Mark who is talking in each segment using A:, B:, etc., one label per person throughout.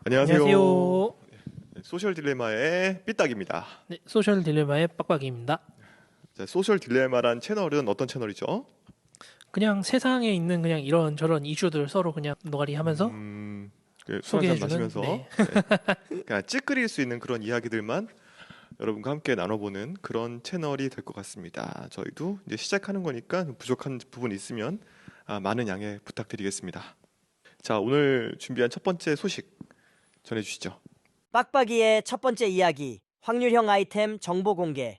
A: 안녕하세요.
B: 안녕하세요.
A: 소셜 딜레마의 삐딱입니다.
B: 네, 소셜 딜레마의 빡빡이입니다.
A: 자, 소셜 딜레마란 채널은 어떤 채널이죠?
B: 그냥 세상에 있는 그냥 이런저런 이슈들 서로 그냥 노가리 하면서
A: 술 한잔
B: 소개해주는,
A: 마시면서
B: 네.
A: 그냥 찌끄릴 수 있는 그런 이야기들만 여러분과 함께 나눠보는 그런 채널이 될 것 같습니다. 저희도 이제 시작하는 거니까 부족한 부분이 있으면 많은 양해 부탁드리겠습니다. 자, 오늘 준비한 첫 번째 소식 전해주시죠.
C: 빡빡이의 첫 번째 이야기, 확률형 아이템 정보 공개.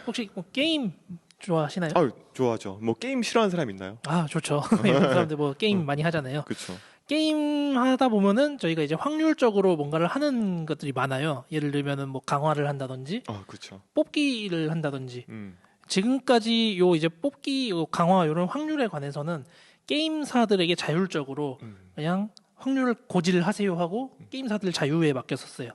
B: 혹시 뭐 게임 좋아하시나요?
A: 아유, 좋아하죠. 뭐 게임 싫어하는 사람 있나요?
B: 아, 좋죠. 요즘 사람들 뭐 게임 많이 하잖아요.
A: 그렇죠.
B: 게임 하다 보면은 저희가 이제 확률적으로 뭔가를 하는 것들이 많아요. 예를 들면은 뭐 강화를 한다든지
A: 그렇죠.
B: 뽑기를 한다든지 지금까지 요 이제 뽑기, 요 강화 이런 확률에 관해서는 게임사들에게 자율적으로 그냥 확률을 고질하세요 하고 게임사들 자유에 맡겼었어요.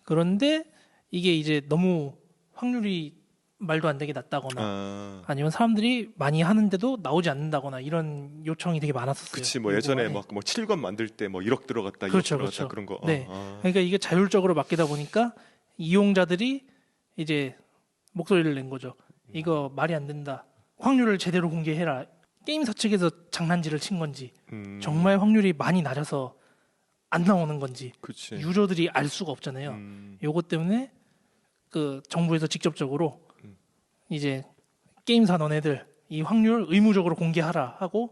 B: 그런데 이게 이제 너무 확률이 말도 안 되게 낮다거나 아니면 사람들이 많이 하는데도 나오지 않는다거나 이런 요청이 되게 많았었어요.
A: 그치, 뭐 예전에 막 뭐 7권 만들 때 뭐 1억 들어갔다, 2억
B: 그렇죠,
A: 들어갔다
B: 그렇죠.
A: 그런 거.
B: 네. 그러니까 이게 자율적으로 맡기다 보니까 이용자들이 이제 목소리를 낸 거죠. 이거 말이 안 된다. 확률을 제대로 공개해라. 게임사 측에서 장난질을 친 건지 정말 확률이 많이 낮아서 안 나오는 건지
A: 그치.
B: 유저들이 알 수가 없잖아요. 요것 때문에 그 정부에서 직접적으로 이제 게임사 너네들 이 확률 의무적으로 공개하라 하고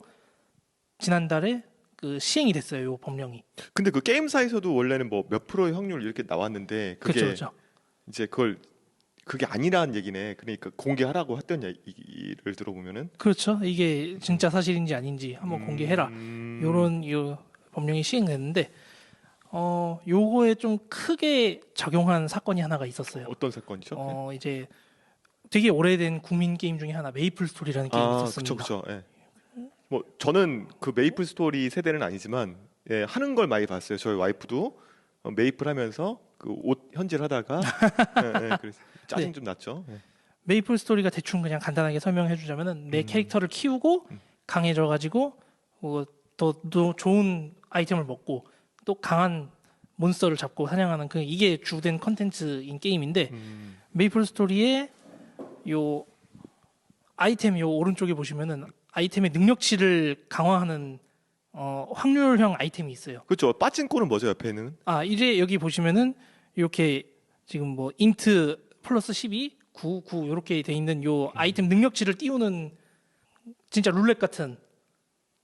B: 지난달에 그 시행이 됐어요. 요 법령이.
A: 근데 그 게임사에서도 원래는 뭐 몇 프로의 확률 이렇게 나왔는데 그게
B: 그렇죠, 그렇죠.
A: 이제 그게 아니라는 얘기네. 그러니까 공개하라고 했던 얘기를 들어보면은
B: 그렇죠. 이게 진짜 사실인지 아닌지 한번 공개해라. 요런 요 법령이 시행됐는데 요거에 좀 크게 작용한 사건이 하나가 있었어요.
A: 어떤 사건이죠?
B: 이제 되게 오래된 국민 게임 중에 하나 메이플 스토리라는 게임이 있었습니다.
A: 그쵸. 예. 뭐 저는 그 메이플 스토리 세대는 아니지만 하는 걸 많이 봤어요. 저희 와이프도 메이플 하면서 그 옷 현질하다가 그래서 짜증
B: 네.
A: 좀 났죠. 예.
B: 메이플 스토리가 대충 그냥 간단하게 설명해 주자면은 내 캐릭터를 키우고 강해져 가지고 더 좋은 아이템을 먹고 또 강한 몬스터를 잡고 사냥하는 이게 주된 컨텐츠인 게임인데 메이플 스토리의 요 아이템 요 오른쪽에 보시면은 아이템의 능력치를 강화하는 확률형 아이템이 있어요.
A: 그렇죠. 빠진코는 뭐죠, 옆에는?
B: 이제 여기 보시면은 이렇게 지금 뭐 인트 플러스 12, 9, 9 이렇게 돼 있는 요 아이템 능력치를 띄우는 진짜 룰렛 같은.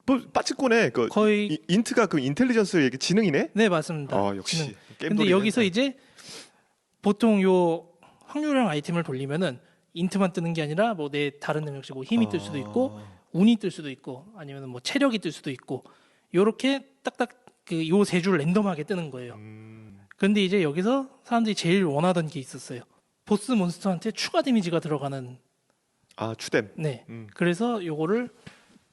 A: 뭐 빠진코네. 그
B: 거의
A: 인트가 그 인텔리전스 얘기 지능이네.
B: 네, 맞습니다.
A: 역시.
B: 지능. 근데
A: 게임돌이네.
B: 여기서 이제 보통 요 확률형 아이템을 돌리면은 인트만 뜨는 게 아니라 뭐 내 다른 능력치 뭐 힘이 뜰 수도 있고 운이 뜰 수도 있고 아니면 뭐 체력이 뜰 수도 있고 요렇게 딱딱 그 요 세 줄 랜덤하게 뜨는 거예요. 그런데 이제 여기서 사람들이 제일 원하던 게 있었어요. 보스 몬스터한테 추가 데미지가 들어가는.
A: 추뎀.
B: 네. 그래서 요거를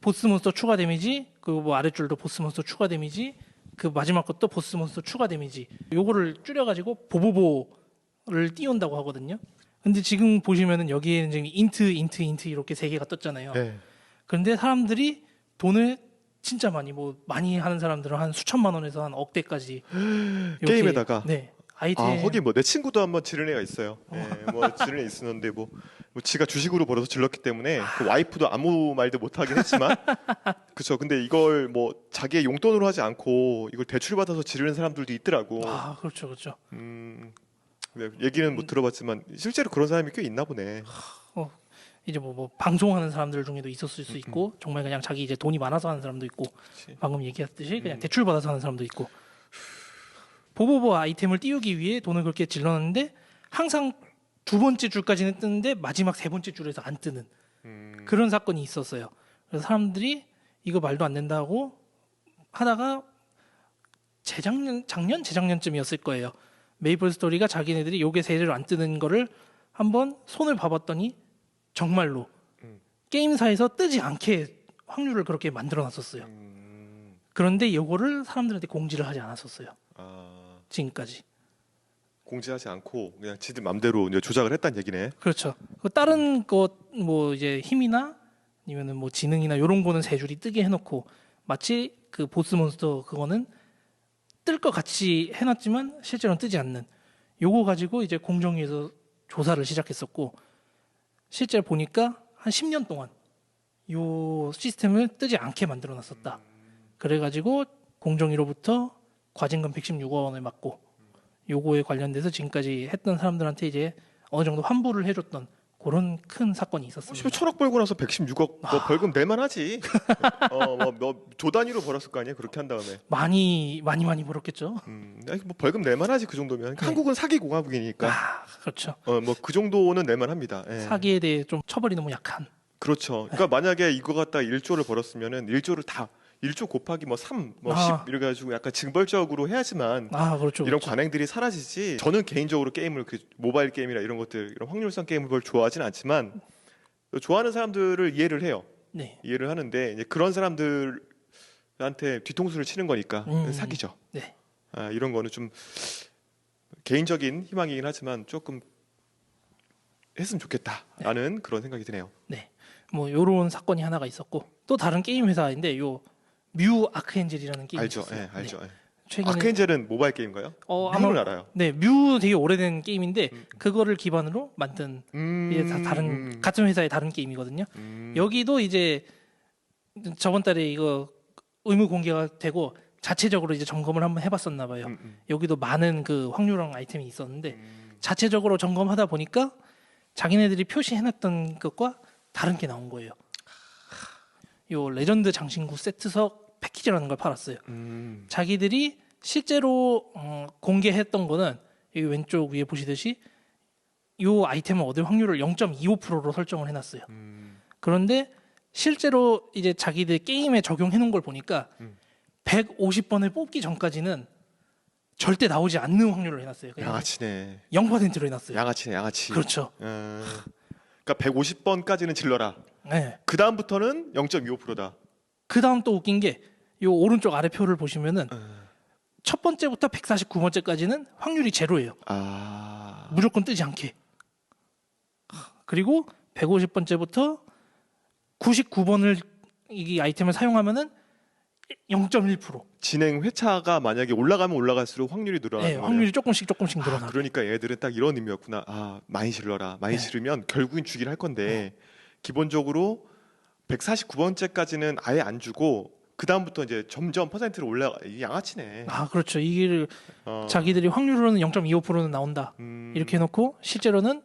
B: 보스 몬스터 추가 데미지, 그 뭐 아랫줄도 보스 몬스터 추가 데미지, 그 마지막 것도 보스 몬스터 추가 데미지. 요거를 줄여가지고 보보보를 띄운다고 하거든요. 근데 지금 보시면은 여기에는 지금 인트 이렇게 세 개가 떴잖아요.
A: 네.
B: 그런데 사람들이 돈을 진짜 많이 하는 사람들은 한 수천만 원에서 한 억대까지 이렇게,
A: 게임에다가?
B: 네, 아이템.
A: 거기 뭐 내 친구도 한번 지른 애가 있어요. 뭐 지른 애 있었는데 뭐 지가 주식으로 벌어서 질렀기 때문에 그 와이프도 아무 말도 못 하긴 했지만 그렇죠. 근데 이걸 뭐 자기의 용돈으로 하지 않고 이걸 대출 받아서 지르는 사람들도 있더라고.
B: 그렇죠, 그렇죠.
A: 네, 얘기는 못 들어봤지만 실제로 그런 사람이 꽤 있나 보네.
B: 이제 뭐 방송하는 사람들 중에도 있었을 수 있고 정말 그냥 자기 이제 돈이 많아서 하는 사람도 있고
A: 그치.
B: 방금 얘기했듯이 그냥 대출 받아서 하는 사람도 있고 보보보 아이템을 띄우기 위해 돈을 그렇게 질렀는데 항상 두 번째 줄까지는 뜨는데 마지막 세 번째 줄에서 안 뜨는 그런 사건이 있었어요. 그래서 사람들이 이거 말도 안 된다고 하다가 재작년쯤이었을 거예요. 메이플 스토리가 자기네들이 요게 세대로 안 뜨는 거를 한번 손을 봐봤더니 정말로 게임사에서 뜨지 않게 확률을 그렇게 만들어 놨었어요. 그런데 요거를 사람들한테 공지를 하지 않았었어요. 지금까지.
A: 공지하지 않고 그냥 지들 맘대로 이제 조작을 했다는 얘기네.
B: 그렇죠. 다른 것 뭐 이제 힘이나 아니면은 뭐 지능이나 요런 거는 세 줄이 뜨게 해놓고 마치 그 보스 몬스터 그거는 뜰 것 같이 해놨지만 실제로는 뜨지 않는 요거 가지고 이제 공정위에서 조사를 시작했었고 실제 보니까 한 10년 동안 요 시스템을 뜨지 않게 만들어놨었다. 그래가지고 공정위로부터 과징금 116억 원을 맞고 요거에 관련돼서 지금까지 했던 사람들한테 이제 어느 정도 환불을 해줬던 그런 큰 사건이 있었습니다.
A: 10천억 벌고 나서 116억 뭐 벌금 낼만하지. 뭐 조단위로 벌었을 거 아니에요. 그렇게 한 다음에.
B: 많이 벌었겠죠.
A: 아니, 뭐 벌금 낼만하지 그 정도면. 한국은 사기 공화국이니까.
B: 그렇죠.
A: 뭐 그 정도는 낼만합니다. 예.
B: 사기에 대해 좀 처벌이 너무 약한.
A: 그렇죠. 그러니까 만약에 이거 갖다 1조를 벌었으면은 1조를 다 1조 곱하기 뭐 3, 뭐 10 이래 가지고 약간 징벌적으로 해야지만
B: 그렇죠.
A: 이런
B: 그렇죠.
A: 관행들이 사라지지. 저는 개인적으로 게임을 모바일 게임이나 이런 것들 이런 확률성 게임을 별로 좋아하지는 않지만 좋아하는 사람들을 이해를 해요.
B: 네.
A: 이해를 하는데 이제 그런 사람들한테 뒤통수를 치는 거니까 사기죠.
B: 네.
A: 이런 거는 좀 개인적인 희망이긴 하지만 조금 했으면 좋겠다라는 그런 생각이 드네요.
B: 네. 뭐 요런 사건이 하나가 있었고 또 다른 게임 회사인데 요 뮤 아크엔젤이라는 게임이
A: 알죠?
B: 있었어요.
A: 예, 알죠.
B: 네.
A: 예.
B: 최근에
A: 아크엔젤은 모바일 게임인가요? 뮤는 알아요.
B: 네, 뮤 되게 오래된 게임인데 그거를 기반으로 만든 이게 다 같은 회사의 다른 게임이거든요. 여기도 이제 저번 달에 이거 의무 공개가 되고 자체적으로 이제 점검을 한번 해봤었나 봐요. 여기도 많은 그 확률형 아이템이 있었는데 자체적으로 점검하다 보니까 자기네들이 표시해놨던 것과 다른 게 나온 거예요. 요 레전드 장신구 세트석 패키지라는 걸 팔았어요. 자기들이 실제로 공개했던 거는 여기 왼쪽 위에 보시듯이 요 아이템을 얻을 확률을 0.25%로 설정을 해놨어요. 그런데 실제로 이제 자기들 게임에 적용해 놓은 걸 보니까 150번을 뽑기 전까지는 절대 나오지 않는 확률을 해놨어요. 그냥
A: 양아치네.
B: 0%로 해놨어요.
A: 양아치네, 양아치.
B: 그렇죠.
A: 그러니까 150번까지는 질러라.
B: 네.
A: 그 다음부터는 0.25%다.
B: 그 다음 또 웃긴 게 요 오른쪽 아래 표를 보시면은 첫 번째부터 149번째까지는 확률이 제로예요. 무조건 뜨지 않게. 그리고 150번째부터 99번을 이 아이템을 사용하면은 0.1%.
A: 진행 회차가 만약에 올라가면 올라갈수록 확률이 늘어나는
B: 네,
A: 거예요.
B: 확률이 조금씩 늘어나.
A: 그러니까 얘들은 딱 이런 의미였구나. 많이 질러라. 많이 지르면 결국엔 주기를 할 건데 기본적으로 149번째까지는 아예 안 주고 그 다음부터 이제 점점 퍼센트를 올라가. 이 양아치네.
B: 그렇죠. 이게 자기들이 확률로는 0.25%는 나온다. 이렇게 해놓고 실제로는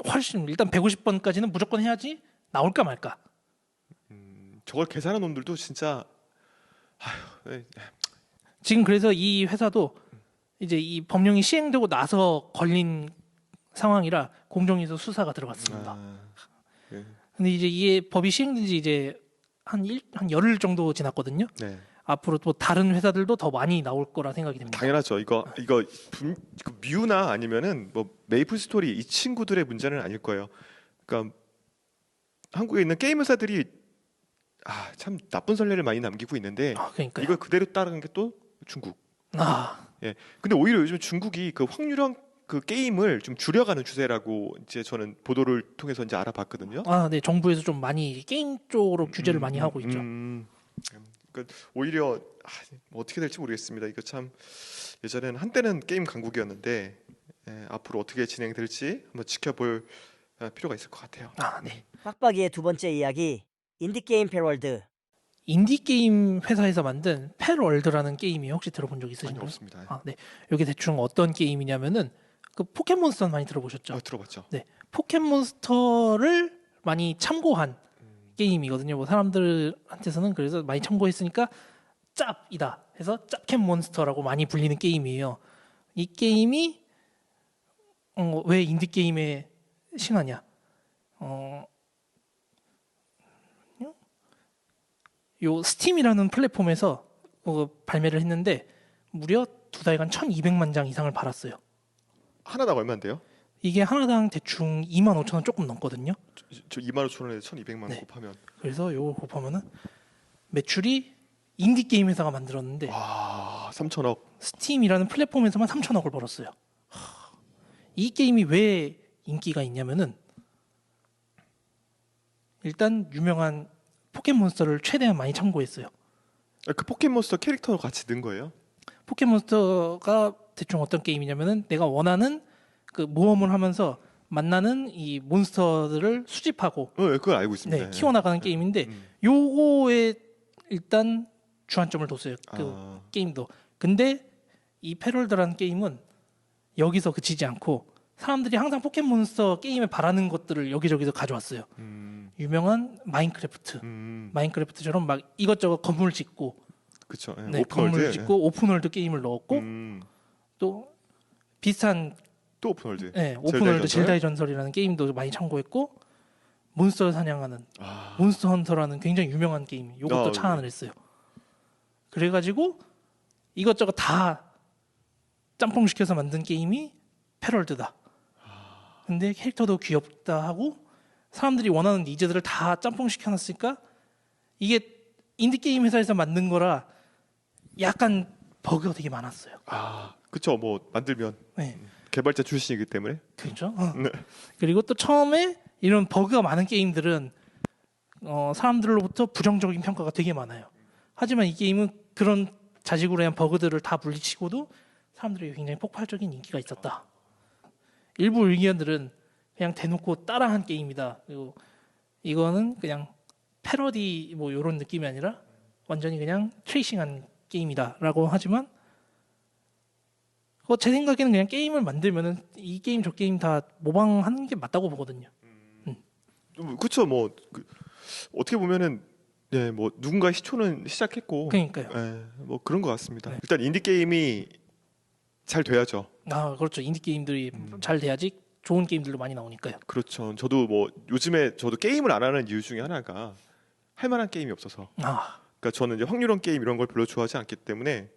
B: 훨씬 일단 150번까지는 무조건 해야지 나올까 말까.
A: 저걸 계산한 놈들도 진짜
B: 지금 그래서 이 회사도 이제 이 법령이 시행되고 나서 걸린 상황이라 공정위에서 수사가 들어갔습니다.
A: 네.
B: 근데 이제 이게 법이 시행된 지 이제 한 열흘 정도 지났거든요.
A: 네.
B: 앞으로 또 다른 회사들도 더 많이 나올 거라 생각이 됩니다.
A: 당연하죠. 이거 뮤나 아니면은 뭐 메이플 스토리 이 친구들의 문제는 아닐 거예요. 그러니까 한국에 있는 게임 회사들이 참 나쁜 선례를 많이 남기고 있는데
B: 그러니까요.
A: 이걸 그대로 따르는 게 또 중국.
B: 예.
A: 근데 오히려 요즘 중국이 그 확률형 그 게임을 좀 줄여가는 추세라고 이제 저는 보도를 통해서 이제 알아봤거든요.
B: 네. 정부에서 좀 많이 게임 쪽으로 규제를 많이 하고 있죠.
A: 그러니까 오히려 뭐 어떻게 될지 모르겠습니다. 이거 참 예전에는 한때는 게임 강국이었는데 앞으로 어떻게 진행될지 한번 지켜볼 필요가 있을 것 같아요.
B: 네.
C: 빡빡이의 두 번째 이야기, 인디게임 패럴드.
B: 인디 게임 회사에서 만든 패럴드라는 게임이 혹시 들어본 적
A: 많이
B: 있으신가요?
A: 없습니다.
B: 네. 이게 대충 어떤 게임이냐면은 그 포켓몬스터 많이 들어보셨죠?
A: 들어봤죠.
B: 네. 포켓몬스터를 많이 참고한 게임이거든요. 뭐 사람들한테서는 그래서 많이 참고했으니까 짭이다 해서 짭캔몬스터라고 많이 불리는 게임이에요. 이 게임이 왜 인디 게임에 신화냐? 요 스팀이라는 플랫폼에서 발매를 했는데 무려 2달간 1,200만 장 이상을 팔았어요.
A: 하나당 얼마인데요?
B: 이게 하나당 대충 25,000원 조금 넘거든요.
A: 저 25,000원에 1,200만
B: 네.
A: 곱하면
B: 그래서 요거 곱하면은 매출이 인디 게임 회사가 만들었는데
A: 3,000억.
B: 스팀이라는 플랫폼에서만 3,000억을 벌었어요. 이 게임이 왜 인기가 있냐면은 일단 유명한 포켓몬스터를 최대한 많이 참고했어요.
A: 그 포켓몬스터 캐릭터로 같이 넣은 거예요?
B: 포켓몬스터가 대충 어떤 게임이냐면은 내가 원하는 그 모험을 하면서 만나는 이 몬스터들을 수집하고
A: 그걸 알고 있습니다.
B: 네, 키워나가는 게임인데 요거에 일단 주안점을 뒀어요. 그
A: 아,
B: 게임도. 근데 이 패럴드라는 게임은 여기서 그치지 않고 사람들이 항상 포켓몬스터 게임에 바라는 것들을 여기저기서 가져왔어요. 유명한 마인크래프트. 마인크래프트처럼 막 이것저것 건물 짓고
A: 그쵸.
B: 네,
A: 오픈월드.
B: 건물 짓고 오픈월드 게임을 넣었고
A: 음,
B: 또 비슷한
A: 또 오픈월드.
B: 네,
A: 젤다의
B: 오픈월드
A: 전설?
B: 젤다의 전설이라는 게임도 많이 참고했고 몬스터를 사냥하는
A: 아,
B: 몬스터 헌터라는 굉장히 유명한 게임 요것도
A: 아,
B: 창안을 했어요. 그래가지고 이것저것 다 짬뽕시켜서 만든 게임이 패럴드다. 근데 캐릭터도 귀엽다 하고 사람들이 원하는 니즈들을 다 짬뽕시켜놨으니까 이게 인디게임 회사에서 만든 거라 약간 버그가 되게 많았어요.
A: 그쵸. 뭐 만들면
B: 네,
A: 개발자 출신이기 때문에.
B: 그렇죠.
A: 네.
B: 그리고 또 처음에 이런 버그가 많은 게임들은 사람들로부터 부정적인 평가가 되게 많아요. 하지만 이 게임은 그런 자식으로 한 버그들을 다 물리치고도 사람들에게 굉장히 폭발적인 인기가 있었다. 일부 의견들은 그냥 대놓고 따라한 게임이다. 그리고 이거는 그냥 패러디 뭐 이런 느낌이 아니라 완전히 그냥 트레이싱한 게임이다라고 하지만 제 생각에는 그냥 게임을 만들면은 이 게임 저 게임 다 모방하는 게 맞다고 보거든요.
A: 그쵸. 뭐 어떻게 보면은 네, 뭐 누군가의 시초는 시작했고.
B: 그러니까요.
A: 뭐 그런 것 같습니다.
B: 네.
A: 일단 인디 게임이 잘 돼야죠.
B: 아 그렇죠. 인디 게임들이 잘 돼야지 좋은 게임들도 많이 나오니까요.
A: 그렇죠. 저도 뭐 요즘에 저도 게임을 안 하는 이유 중에 하나가 할 만한 게임이 없어서.
B: 아
A: 그러니까 저는 이제 확률형 게임 이런 걸 별로 좋아하지 않기 때문에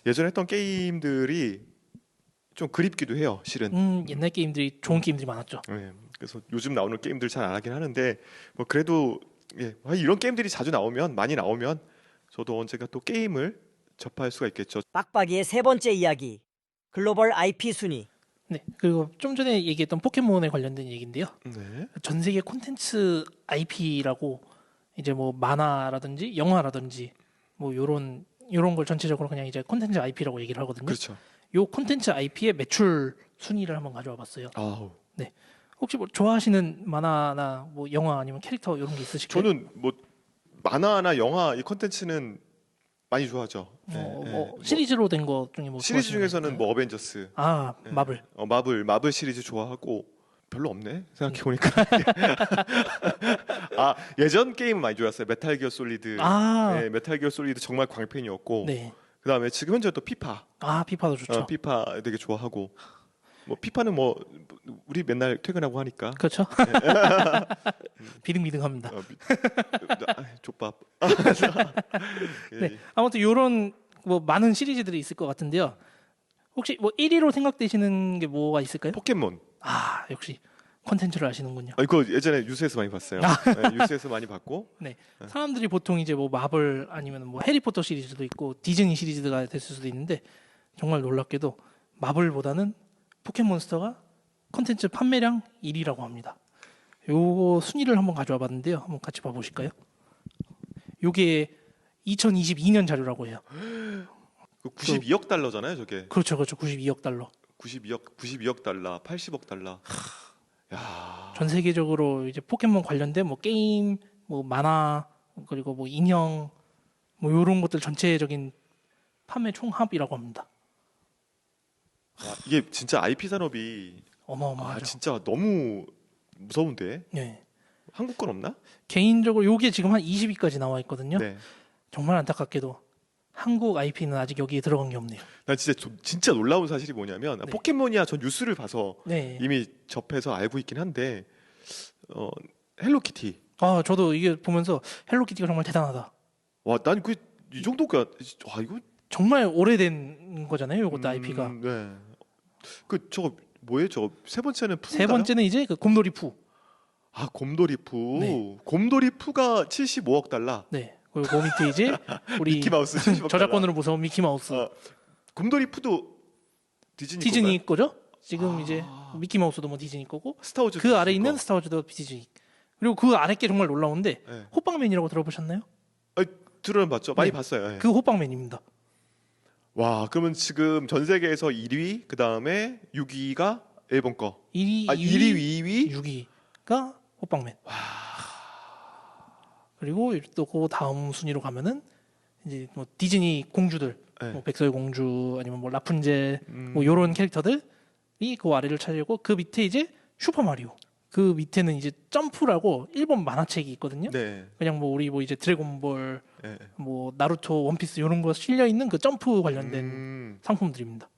A: 예전에 했던 게임들이 좀 그립기도 해요. 실은.
B: 옛날 게임들이 좋은 게임들이 많았죠.
A: 네, 그래서 요즘 나오는 게임들 잘 안 하긴 하는데 뭐 그래도 예, 이런 게임들이 자주 나오면 많이 나오면 저도 언젠가 또 게임을 접할 수가 있겠죠.
C: 빡빡이의 세 번째 이야기. 글로벌 IP 순위.
B: 네. 그리고 좀 전에 얘기했던 포켓몬에 관련된 얘기인데요.
A: 네.
B: 전 세계 콘텐츠 IP라고 이제 뭐 만화라든지 영화라든지 뭐 요런 걸 전체적으로 그냥 이제 콘텐츠 IP라고 얘기를 하거든요.
A: 그렇죠.
B: 요 콘텐츠 IP의 매출 순위를 한번 가져와 봤어요.
A: 아우.
B: 혹시 뭐 좋아하시는 만화나 뭐 영화 아니면 캐릭터 이런 게 있으실까요?
A: 저는 뭐 만화나 영화 이 콘텐츠는 많이 좋아하죠.
B: 뭐 시리즈로 된 거 중에 뭐
A: 시리즈
B: 좋아하시는 거
A: 중에서는
B: 있을까요?
A: 뭐 어벤져스, 예.
B: 마블.
A: 마블 시리즈 좋아하고 별로 없네 생각해 보니까. 예전 게임 많이 좋았어요. 메탈 기어 솔리드. 네, 메탈 기어 솔리드 정말 광팬이었고.
B: 네.
A: 그다음에 지금 현재 또 피파.
B: 피파도 좋죠.
A: 피파 되게 좋아하고. 뭐 피파는 뭐 우리 맨날 퇴근하고 하니까.
B: 그렇죠. 비등비등합니다.
A: 족밥.
B: 네. 아무튼 이런 뭐 많은 시리즈들이 있을 것 같은데요. 혹시 뭐 1위로 생각되시는 게 뭐가 있을까요?
A: 포켓몬.
B: 역시 컨텐츠를 아시는군요.
A: 이거 예전에 뉴스에서 많이 봤어요. 네, 뉴스에서 많이 봤고.
B: 네. 사람들이 보통 이제 뭐 마블 아니면 뭐 해리포터 시리즈도 있고 디즈니 시리즈가 됐을 수도 있는데 정말 놀랍게도 마블보다는 포켓몬스터가 컨텐츠 판매량 1위라고 합니다. 요거 순위를 한번 가져와 봤는데요. 한번 같이 봐보실까요? 요게 2022년 자료라고 해요.
A: 92억 달러잖아요, 저게.
B: 그렇죠. 92억 달러.
A: 92억 달러, 80억 달러. 야.
B: 전 세계적으로 이제 포켓몬 관련된 뭐 게임, 뭐 만화, 그리고 뭐 인형, 뭐 요런 것들 전체적인 판매 총합이라고 합니다.
A: 이게 진짜 IP 산업이
B: 어마어마하죠.
A: 진짜 너무 무서운데.
B: 네.
A: 한국 건 없나?
B: 개인적으로 요게 지금 한 20위까지 나와 있거든요.
A: 네.
B: 정말 안타깝게도 한국 IP는 아직 여기에 들어간 게 없네요.
A: 난 진짜 놀라운 사실이 뭐냐면
B: 네.
A: 포켓몬이야 전 뉴스를 봐서
B: 네.
A: 이미 접해서 알고 있긴 한데 헬로키티.
B: 저도 이게 보면서 헬로키티가 정말 대단하다.
A: 와, 난 이 정도가 이거
B: 정말 오래된 거잖아요. 요것도 IP가.
A: 네. 저거 뭐예요? 저거 세 번째는 푸인가요?
B: 세 번째는 이제 그 곰돌이 푸.
A: 곰돌이푸.
B: 네.
A: 곰돌이푸가 75억 달러.
B: 네. 그리고 그 밑에 이제 우리
A: 미키마우스 70억
B: 저작권으로 무서운 미키마우스.
A: 곰돌이푸도 디즈니
B: 디즈니 거죠? 지금 이제 미키마우스도 뭐 디즈니 거고
A: 스타워즈
B: 그 아래 있는 스타워즈도 디즈니. 그리고 그 아래 게 정말 놀라운데
A: 네.
B: 호빵맨이라고 들어보셨나요?
A: 들어는 봤죠. 많이
B: 네.
A: 봤어요. 네.
B: 그 호빵맨입니다.
A: 와, 그러면 지금 전 세계에서 1위, 그 다음에 6위가 일본 거.
B: 1위,
A: 아, 1위, 2위?
B: 6위가 호빵맨. 그리고 또 그 다음 순위로 가면은 이제 뭐 디즈니 공주들,
A: 네.
B: 뭐 백설의 공주 아니면 뭐 라푼젤
A: 음.
B: 뭐 요런 캐릭터들이 그 아래를 차지하고 그 밑에 이제 슈퍼 마리오. 그 밑에는 이제 점프라고 일본 만화책이 있거든요.
A: 네.
B: 그냥 뭐 우리 뭐 이제 드래곤볼,
A: 네.
B: 뭐 나루토, 원피스 이런 거 실려 있는 그 점프 관련된
A: 음.
B: 상품들입니다.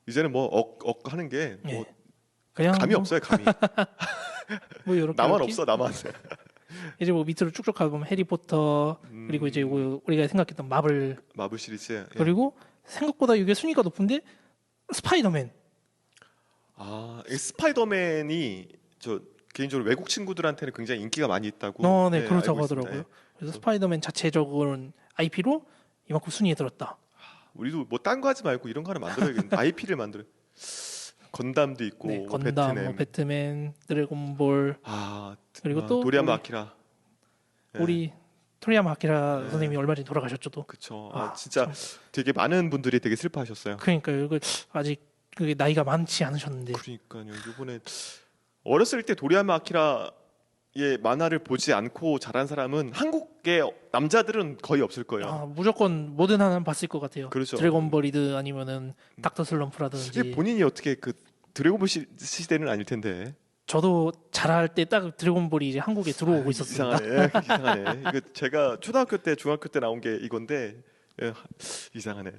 A: 이제는 뭐 하는 게 뭐
B: 예. 그냥
A: 감이
B: 뭐,
A: 없어요, 감이.
B: 뭐 이렇게
A: 나만
B: 이렇게
A: 없어, 나만.
B: 이제 뭐 밑으로 쭉쭉 가보면 해리포터 그리고 이제 뭐 우리가 생각했던 마블
A: 마블 시리즈. 예.
B: 그리고 생각보다 이게 순위가 높은데 스파이더맨.
A: 이 스파이더맨이 저 개인적으로 외국 친구들한테는 굉장히 인기가 많이 있다고.
B: 네,
A: 네,
B: 그렇다고
A: 알고 있습니다.
B: 하더라고요.
A: 예.
B: 그래서 스파이더맨 자체적인 IP로 이만큼 순위에 들었다.
A: 우리도 뭐 딴 거 하지 말고 이런 거 하나 만들어야겠는데. IP를 만들어. 건담도 있고,
B: 네,
A: 뭐
B: 건담, 뭐 배트맨, 드래곤볼 그리고 또
A: 도리야마
B: 우리-
A: 아키라. 예.
B: 우리 토리야마 아키라
A: 네.
B: 선생님이 얼마 전에 돌아가셨죠 또.
A: 그쵸.
B: 아,
A: 진짜 되게 많은 분들이 되게 슬퍼하셨어요.
B: 그러니까요. 이거 아직 그게 나이가 많지 않으셨는데.
A: 그러니까요. 이번에 어렸을 때 도리야마 아키라의 만화를 보지 않고 자란 사람은 한국의 남자들은 거의 없을 거예요.
B: 무조건 뭐든 하나 봤을 것 같아요.
A: 그렇죠.
B: 드래곤볼이든 아니면은 닥터
A: 근데
B: 슬럼프라든지.
A: 본인이 어떻게 그 드래곤볼 시대는 아닐 텐데.
B: 저도 자랄 때 딱 드래곤볼이 이제 한국에 들어오고 있었습니다.
A: 이상하네. 이상하네. 이거 제가 초등학교 때, 중학교 때 나온 게 이건데 이상하네.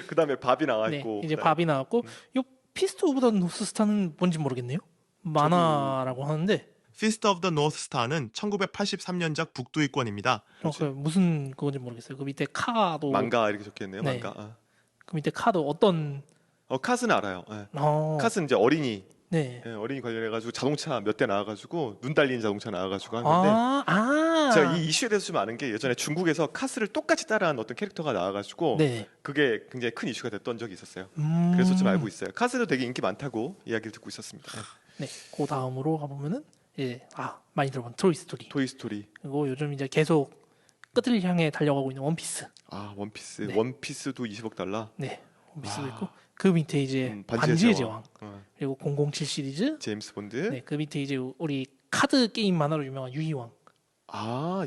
A: 그다음에 밥이 나와
B: 네,
A: 있고.
B: 이제 밥이 나왔고 요 피스트 오브 더 노스스타는 뭔지 모르겠네요. 만화라고 하는데
D: 피스트 오브 더 노스 스타는 1983년작 북두이권입니다.
B: 그 무슨 그건지 모르겠어요. 그 밑에 카도
A: 망가 이렇게 적혀있네요.
B: 네.
A: 망가.
B: 그 밑에 카도 어떤
A: 컷은 알아요. 예.
B: 어,
A: 컷은 이제 어린이.
B: 네.
A: 예, 어린이 관련해가지고 자동차 몇 대 나와가지고 눈 달리는 자동차 나와가지고 한 건데 제가 이 이슈에 대해서 좀 아는 게 예전에 중국에서 카스를 똑같이 따라한 어떤 캐릭터가 나와가지고
B: 네.
A: 그게 굉장히 큰 이슈가 됐던 적이 있었어요.
B: 음.
A: 그래서 좀 알고 있어요. 카스도 되게 인기 많다고 이야기를 듣고 있었습니다.
B: 네. 그 다음으로 가보면은 많이 들어본 토이 스토리.
A: 토이 스토리.
B: 그리고 요즘 이제 계속 끝을 향해 달려가고 있는 원피스.
A: 원피스.
B: 네.
A: 원피스도 20억 달러.
B: 네. 원피스도 있고 그 밑에 이제
A: 반지의
B: 반지의
A: 제왕.
B: 제왕. 그리고 007 시리즈.
A: 제임스 본드.
B: 네. 그 밑에 이제 우리 카드 게임 만화로 유명한 유이왕.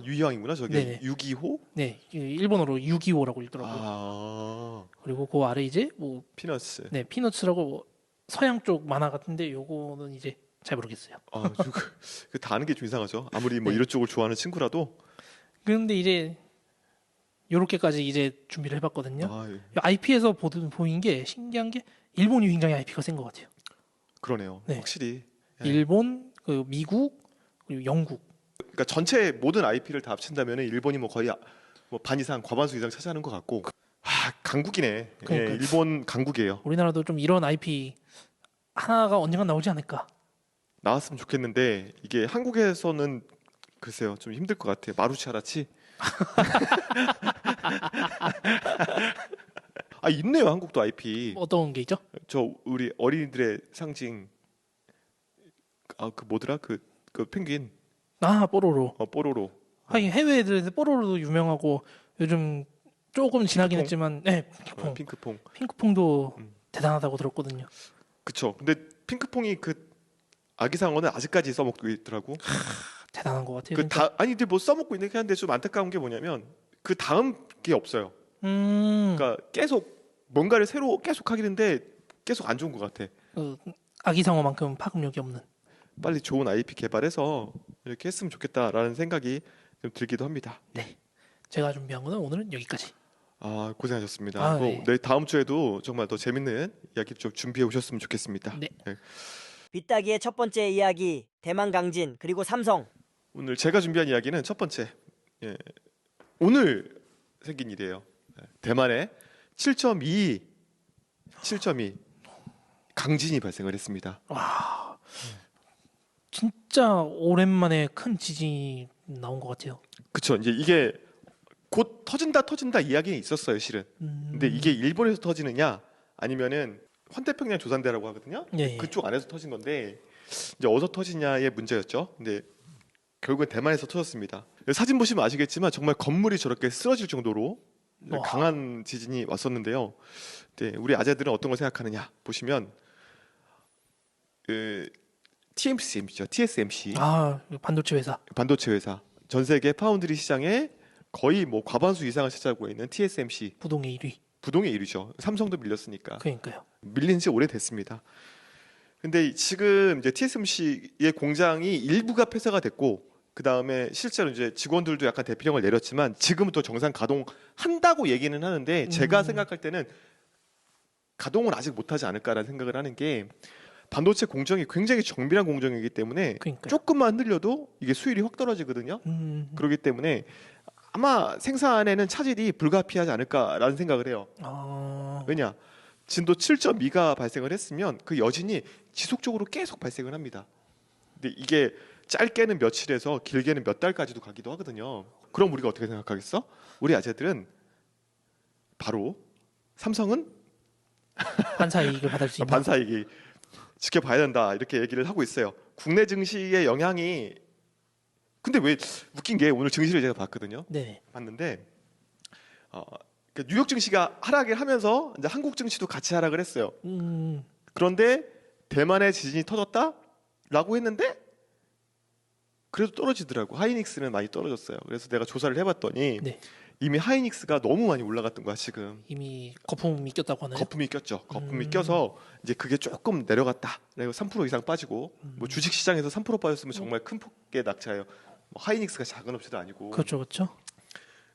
A: 유희왕이구나 저게.
B: 네네.
A: 유기호.
B: 네. 일본어로 유기호라고 읽더라고요. 그리고 그 아래 이제 뭐
A: 피너츠.
B: 네, 피너츠라고 뭐 서양 쪽 만화 같은데 요거는 이제 잘 모르겠어요.
A: 다 아는 게 좀 이상하죠. 아무리 뭐
B: 네.
A: 이런 쪽을 좋아하는 친구라도.
B: 그런데 이제 요렇게까지 이제 준비를 해봤거든요.
A: 예.
B: IP에서 보인 게 신기한 게 일본이 굉장히 IP가 센 것 같아요.
A: 그러네요.
B: 네.
A: 확실히. 예.
B: 일본, 그 미국, 그리고 영국.
A: 그러니까 전체 모든 IP를 다 합친다면 일본이 뭐 거의 뭐 반 이상, 과반수 이상 차지하는 것 같고. 강국이네.
B: 그러니까요.
A: 일본 강국이에요.
B: 우리나라도 좀 이런 IP 하나가 언젠간 나오지 않을까.
A: 나왔으면 좋겠는데 이게 한국에서는 글쎄요 좀 힘들 것 같아요. 마루치아라치. 있네요 한국도 IP.
B: 어떤 게 있죠?
A: 저 우리 어린이들의 상징. 그 뭐더라 그 펭귄.
B: 뽀로로.
A: 뽀로로.
B: 하긴 해외 애들한테 뽀로로도 유명하고 요즘 조금 지나긴
A: 핑크퐁.
B: 했지만 핑크퐁.
A: 핑크퐁.
B: 핑크퐁도 대단하다고 들었거든요.
A: 그쵸. 근데 핑크퐁이 그 아기상어는 아직까지 써먹고 있더라고.
B: 대단한 것 같아요.
A: 근데 뭐 써먹고 있는 게 한데 좀 안타까운 게 뭐냐면 그 다음 게 없어요. 그러니까 계속 뭔가를 새로 계속 하기는데 계속 안 좋은 것 같아.
B: 아기상어만큼 파급력이 없는.
A: 빨리 좋은 IP 개발해서 이렇게 했으면 좋겠다라는 생각이 좀 들기도 합니다.
B: 네. 제가 준비한 거는 오늘은 여기까지.
A: 고생하셨습니다.
B: 네.
A: 네, 다음 주에도 정말 더 재밌는 이야기 좀 준비해 오셨으면 좋겠습니다.
B: 네.
C: 빗따기의 첫 번째 이야기 대만 강진 그리고 삼성.
A: 오늘 제가 준비한 이야기는 첫 번째. 오늘 생긴 일이에요. 대만에 7.2 강진이 발생을 했습니다.
B: 진짜 오랜만에 큰 지진이 나온 것 같아요.
A: 그쵸. 이제 이게 곧 터진다 이야기는 있었어요, 실은. 근데 이게 일본에서 터지느냐 아니면은 환태평양 조산대라고 하거든요.
B: 예.
A: 그쪽 안에서 터진 건데 이제 어디서 터지냐의 문제였죠. 근데 결국엔 대만에서 터졌습니다. 사진 보시면 아시겠지만 정말 건물이 저렇게 쓰러질 정도로
B: 와.
A: 강한 지진이 왔었는데요. 네, 우리 아재들은 어떤 걸 생각하느냐 보시면 그 TSMC죠. TSMC
B: 아, 반도체 회사.
A: 반도체 회사 전 세계 파운드리 시장에 거의 뭐 과반수 이상을 차지하고 있는 TSMC
B: 부동의 1위.
A: 부동의 1위죠. 삼성도 밀렸으니까
B: 그러니까요.
A: 밀린 지 오래됐습니다. 근데 지금 이제 TSMC의 공장이 일부가 폐쇄가 됐고 그 다음에 실제로 이제 직원들도 약간 대피령을 내렸지만 지금은 또 정상 가동한다고 얘기는 하는데 제가 생각할 때는 가동은 아직 못하지 않을까라는 생각을 하는 게 반도체 공정이 굉장히 정밀한 공정이기 때문에
B: 그러니까요.
A: 조금만 흔들려도 이게 수율이 확 떨어지거든요. 그렇기 때문에 아마 생산에는 차질이 불가피하지 않을까라는 생각을 해요.
B: 아,
A: 왜냐? 진도 7.2가 발생을 했으면 그 여진이 지속적으로 계속 발생을 합니다. 근데 이게 짧게는 며칠에서 길게는 몇 달까지도 가기도 하거든요. 그럼 우리가 어떻게 생각하겠어? 우리 아재들은 바로 삼성은
B: 반사 이익을 받을 수 있는.
A: 반사이익이 지켜봐야 된다 이렇게 얘기를 하고 있어요. 국내 증시의 영향이 근데 왜 웃긴 게 오늘 증시를 제가 봤거든요.
B: 네.
A: 봤는데 그러니까 뉴욕 증시가 하락을 하면서 이제 한국 증시도 같이 하락을 했어요. 그런데 대만의 지진이 터졌다라고 했는데 그래도 떨어지더라고. 하이닉스는 많이 떨어졌어요. 그래서 내가 조사를 해봤더니
B: 네.
A: 이미 하이닉스가 너무 많이 올라갔던 거야 지금.
B: 이미 거품이 꼈다고 하나요?
A: 거품이 꼈죠. 거품이 껴서 이제 그게 조금 내려갔다. 그리고 3% 이상 빠지고 뭐 주식 시장에서 3% 빠졌으면 정말 큰 폭의 낙차예요. 뭐 하이닉스가 작은 업체도 아니고.
B: 그렇죠, 그렇죠.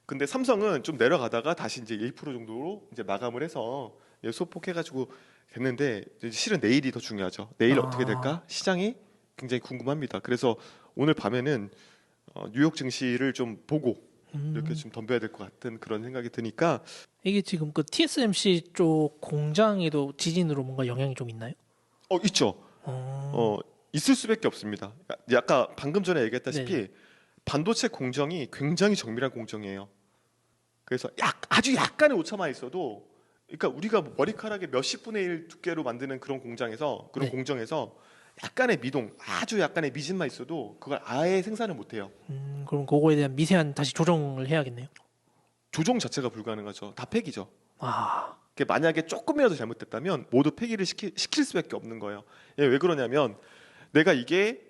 A: 근데 삼성은 좀 내려가다가 다시 이제 1% 정도로 이제 마감을 해서 소폭해가지고 됐는데 이제 실은 내일이 더 중요하죠. 내일 어떻게 될까? 시장이 굉장히 궁금합니다. 그래서 오늘 밤에는 뉴욕 증시를 좀 보고 이렇게 좀 덤벼야 될 것 같은 그런 생각이 드니까
B: 이게 지금 그 TSMC 쪽 공장에도 지진으로 뭔가 영향이 좀 있나요?
A: 있죠. 있을 수밖에 없습니다. 아까 방금 전에 얘기했다시피
B: 네.
A: 반도체 공정이 굉장히 정밀한 공정이에요. 그래서 아주 약간의 오차만 있어도 그러니까 우리가 뭐 머리카락의 몇십 분의 1 두께로 만드는 그런 공장에서 그런
B: 네.
A: 공정에서 약간의 미동, 아주 약간의 미진만 있어도 그걸 아예 생산을 못 해요.
B: 그럼 그거에 대한 미세한 다시 조정을 해야겠네요.
A: 조종 자체가 불가능하죠. 다 폐기죠.
B: 아,
A: 만약에 조금이라도 잘못됐다면 모두 폐기를 시킬 수밖에 없는 거예요. 왜 그러냐면 내가 이게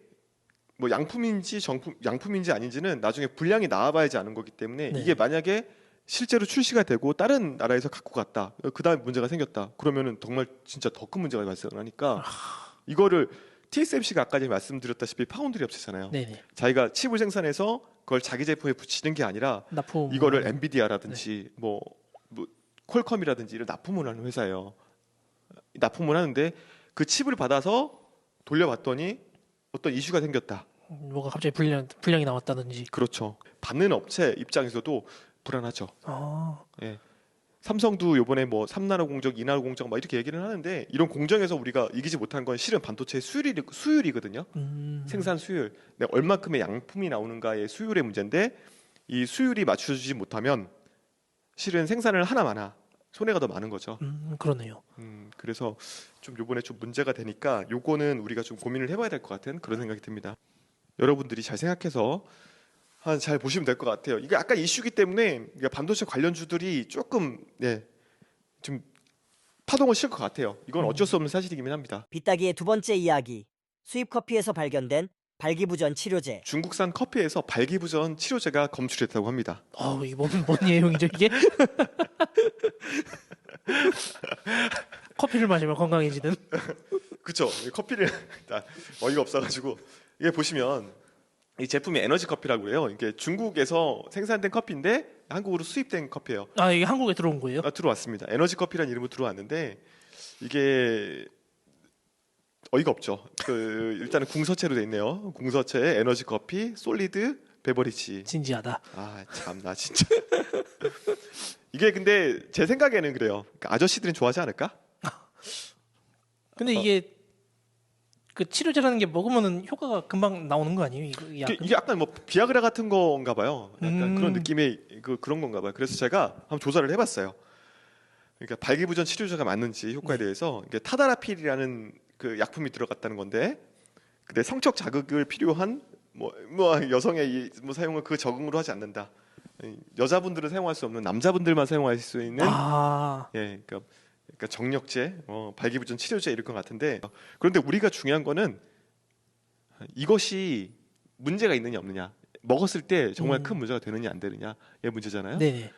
A: 뭐 양품인지 아닌지는 나중에 분량이 나와봐야지 아는 거기 때문에
B: 네.
A: 이게 만약에 실제로 출시가 되고 다른 나라에서 갖고 갔다. 그다음에 문제가 생겼다. 그러면은 정말 진짜 더 큰 문제가 발생을 하니까 이거를 TSMC가 아까 전에 말씀드렸다시피 파운드리 업체잖아요.
B: 네네.
A: 자기가 칩을 생산해서 그걸 자기 제품에 붙이는 게 아니라
B: 납품.
A: 이거를 엔비디아라든지 뭐 퀄컴이라든지 이런 납품을 하는 회사예요. 납품을 하는데 그 칩을 받아서 돌려봤더니 어떤 이슈가 생겼다.
B: 뭐가 갑자기 불량이 나왔다든지.
A: 그렇죠. 받는 업체 입장에서도 불안하죠.
B: 아,
A: 예. 삼성도 이번에 뭐 3나노 공정, 2나노 공정 막 이렇게 얘기를 하는데 이런 공정에서 우리가 이기지 못한 건 실은 반도체 수율이거든요. 생산 수율. 내가 얼마큼의 양품이 나오는가의 수율의 문제인데 이 수율이 맞춰주지 못하면 실은 생산을 하나마나 손해가 더 많은 거죠.
B: 그러네요.
A: 그래서 좀 요번에 좀 문제가 되니까 요거는 우리가 좀 고민을 해봐야 될 것 같은 그런 생각이 듭니다. 여러분들이 잘 생각해서 잘 보시면 될 것 같아요. 이게 약간 이슈기 때문에 반도체 관련주들이 조금 좀 파동을 칠 것 같아요. 이건 어쩔 수 없는 사실이긴 합니다.
C: 빗따기의 두 번째 이야기. 수입 커피에서 발견된 발기부전 치료제.
A: 중국산 커피에서 발기부전 치료제가 검출됐다고 합니다.
B: 이게 뭔 내용이죠 이게? 커피를 마시면 건강해지는.
A: 그렇죠. 커피를 어이가 없어가지고 이게 보시면 이 제품이 에너지 커피라고 해요. 이게 중국에서 생산된 커피인데 한국으로 수입된 커피예요.
B: 아, 이게 한국에 들어온 거예요?
A: 들어왔습니다. 에너지 커피라는 이름으로 들어왔는데 이게 어이가 없죠. 일단은 궁서체로 돼 있네요. 궁서체에 에너지 커피, 솔리드, 베버리지.
B: 진지하다.
A: 참나 진짜. 이게 근데 제 생각에는 그래요. 그러니까 아저씨들은 좋아하지 않을까?
B: 근데 이게 그 치료제라는 게 먹으면은 효과가 금방 나오는 거 아니에요?
A: 이게 약간 뭐 비아그라 같은 건가 봐요. 약간 그런 느낌의 그런 건가 봐요. 그래서 제가 한번 조사를 해봤어요. 그러니까 발기부전 치료제가 맞는지 효과에 대해서 이게 타다라필이라는 그 약품이 들어갔다는 건데, 근데 성적 자극을 필요한 뭐 여성의 사용을 그 적응으로 하지 않는다. 여자분들은 사용할 수 없는 남자분들만 사용할 수 있는
B: 아,
A: 그러니까 정력제, 발기부전 치료제 이럴 것 같은데 그런데 우리가 중요한 거는 이것이 문제가 있느냐 없느냐 먹었을 때 정말 큰 문제가 되느냐 안 되느냐 의 문제잖아요.
B: 네.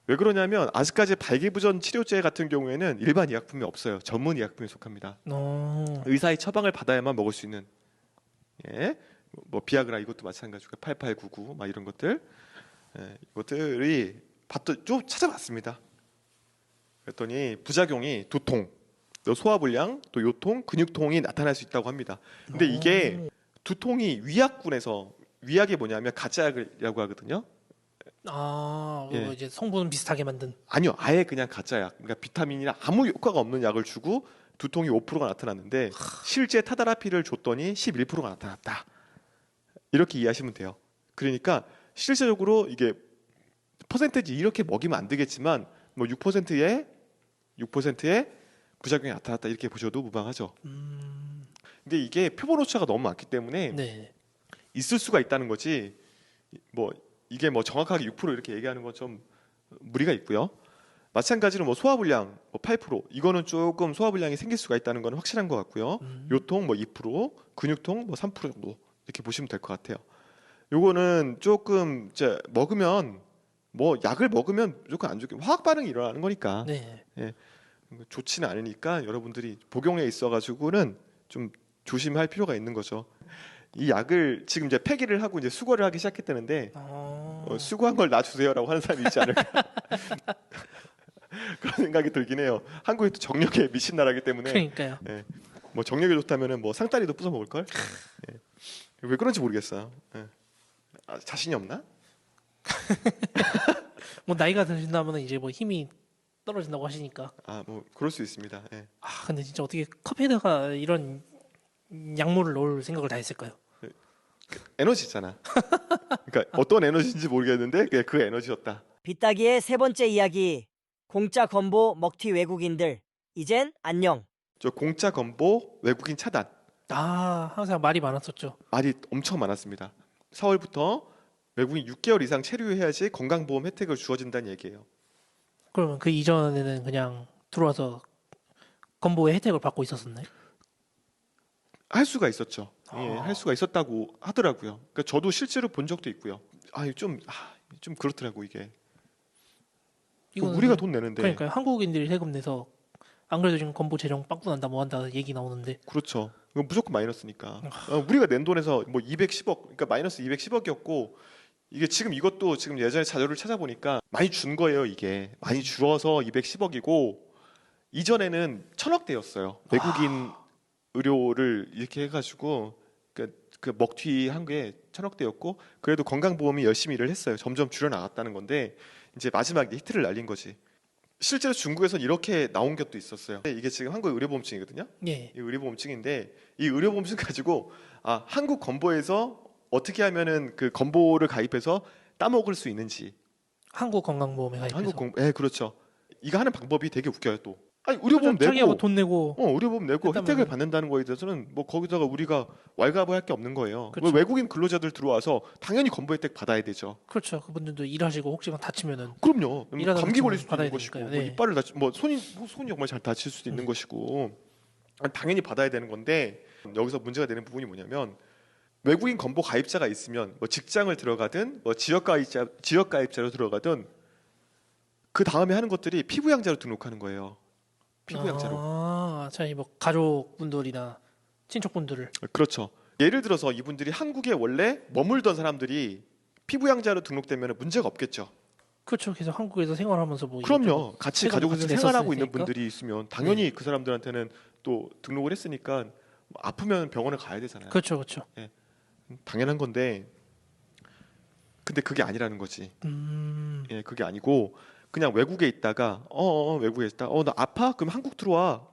A: 왜 그러냐면 아직까지 발기부전 치료제 같은 경우에는 일반 의약품이 없어요. 전문 의약품에 속합니다. 의사의 처방을 받아야만 먹을 수 있는 뭐 비아그라 이것도 마찬가지고 8899 막 이런 것들 이것들이 좀 찾아봤습니다. 그랬더니 부작용이 두통, 또 소화불량, 또 요통, 근육통이 나타날 수 있다고 합니다. 근데 이게 두통이 위약이 뭐냐면 가짜약이라고 하거든요.
B: 그거 이제 성분 비슷하게 만든.
A: 아니요, 아예 그냥 가짜약. 그러니까 비타민이나 아무 효과가 없는 약을 주고 두통이 5%가 나타났는데 실제 타다라피를 줬더니 11%가 나타났다. 이렇게 이해하시면 돼요. 그러니까 실제적으로 이게 퍼센테이지 이렇게 먹이면 안 되겠지만 뭐 6%의 부작용이 나타났다 이렇게 보셔도 무방하죠. 근데 이게 표본 오차가 너무 많기 때문에
B: 네.
A: 있을 수가 있다는 거지. 뭐 이게 뭐 정확하게 6% 이렇게 얘기하는 건 좀 무리가 있고요. 마찬가지로 뭐 소화불량 뭐 8% 이거는 조금 소화불량이 생길 수가 있다는 건 확실한 것 같고요. 요통 뭐 2%, 근육통 뭐 3% 정도 이렇게 보시면 될 것 같아요. 요거는 조금 이제 먹으면 뭐 약을 먹으면 무조건 안 좋게 화학 반응이 일어나는 거니까
B: 네.
A: 좋지는 않으니까 여러분들이 복용에 있어가지고는 좀 조심할 필요가 있는 거죠. 이 약을 지금 이제 폐기를 하고 이제 수거를 하기 시작했다는데 수거한 걸 놔주세요라고 하는 사람이 있지 않을까 그런 생각이 들긴 해요. 한국이 또 정력에 미친 나라기 때문에
B: 그러니까요.
A: 뭐 정력에 좋다면은 뭐 상다리도 부숴 먹을 걸. 왜 그런지 모르겠어요. 자신이 없나?
B: 뭐 나이가 드신다면 이제 뭐 힘이 떨어진다고 하시니까.
A: 뭐 그럴 수 있습니다.
B: 근데 진짜 어떻게 컵에다가 이런 약물을 넣을 생각을 다 했을까요?
A: 에너지잖아. 그러니까 어떤 에너지인지 모르겠는데 그 에너지였다.
C: 빗따기의 세 번째 이야기. 공짜 건보 먹튀 외국인들. 이젠 안녕.
A: 저 공짜 건보 외국인 차단
B: 항상 말이 많았었죠.
A: 말이 엄청 많았습니다. 4월부터 외국인 6개월 이상 체류해야지 건강보험 혜택을 주어진다는 얘기예요.
B: 그러면 그 이전에는 그냥 들어와서 건보의 혜택을 받고 있었었나요?
A: 할 수가 있었죠. 할 수가 있었다고 하더라고요. 그러니까 저도 실제로 본 적도 있고요. 좀 그렇더라고 이게.
B: 이거는
A: 우리가 돈 내는데.
B: 그러니까요. 한국인들이 세금 내서 안 그래도 지금 건보 재정 빵꾸 난다 뭐 한다 얘기 나오는데.
A: 그렇죠. 이건 무조건 마이너스니까. 우리가 낸 돈에서 뭐 210억, 그러니까 마이너스 210억이었고 이게 지금 이것도 지금 예전에 자료를 찾아보니까 많이 준 거예요. 이게 많이 줄어서 210억이고 이전에는 1,000억대였어요. 외국인 의료를 이렇게 해가지고 그 먹튀한 게 1,000억대였고 그래도 건강보험이 열심히 일을 했어요. 점점 줄여나갔다는 건데 이제 마지막에 히트를 날린 거지. 실제로 중국에서는 이렇게 나온 것도 있었어요. 이게 지금 한국 의료보험증이거든요.
B: 예.
A: 이 의료보험증인데 이 의료보험증 가지고 한국 건보에서 어떻게 하면은 그 건보를 가입해서 따먹을 수 있는지.
B: 한국 건강보험에 가입해서.
A: 그렇죠. 이거 하는 방법이 되게 웃겨요 또. 아니 의료보험
B: 자기가 뭐
A: 내고
B: 돈 내고
A: 의료보험 내고
B: 했다면은-
A: 혜택을 받는다는 거에 대해서는 뭐 거기다가 우리가 왈가부할 게 없는 거예요.
B: 그쵸.
A: 외국인 근로자들 들어와서 당연히 건보 혜택 받아야 되죠.
B: 그렇죠. 그분들도 일하시고 혹시나 다치면은
A: 그럼요.
B: 일하다
A: 감기
B: 보면
A: 걸릴 수도
B: 받아야
A: 있는 것이고
B: 되니까요.
A: 뭐
B: 네.
A: 이빨을 다치 뭐 손이 정말 잘 다칠 수도 있는 것이고 당연히 받아야 되는 건데 여기서 문제가 되는 부분이 뭐냐면 외국인 건보 가입자가 있으면 뭐 직장을 들어가든 뭐 지역 가입자로 들어가든 그 다음에 하는 것들이 피부양자로 등록하는 거예요. 피부양자로.
B: 자기 뭐 가족분들이나 친척분들을.
A: 그렇죠. 예를 들어서 이분들이 한국에 원래 머물던 사람들이 피부양자로 등록되면 문제가 없겠죠.
B: 그렇죠. 계속 한국에서 생활하면서 뭐
A: 그럼요. 같이
B: 세금도
A: 가족에서
B: 같이
A: 생활하고 있는
B: 냈었으니까.
A: 분들이 있으면 당연히 그 사람들한테는 또 등록을 했으니까 아프면 병원을 가야 되잖아요.
B: 그렇죠, 그렇죠.
A: 당연한 건데 근데 그게 아니라는 거지. 그게 아니고 그냥 외국에 있다가 외국에 있다. 나 아파? 그럼 한국 들어와.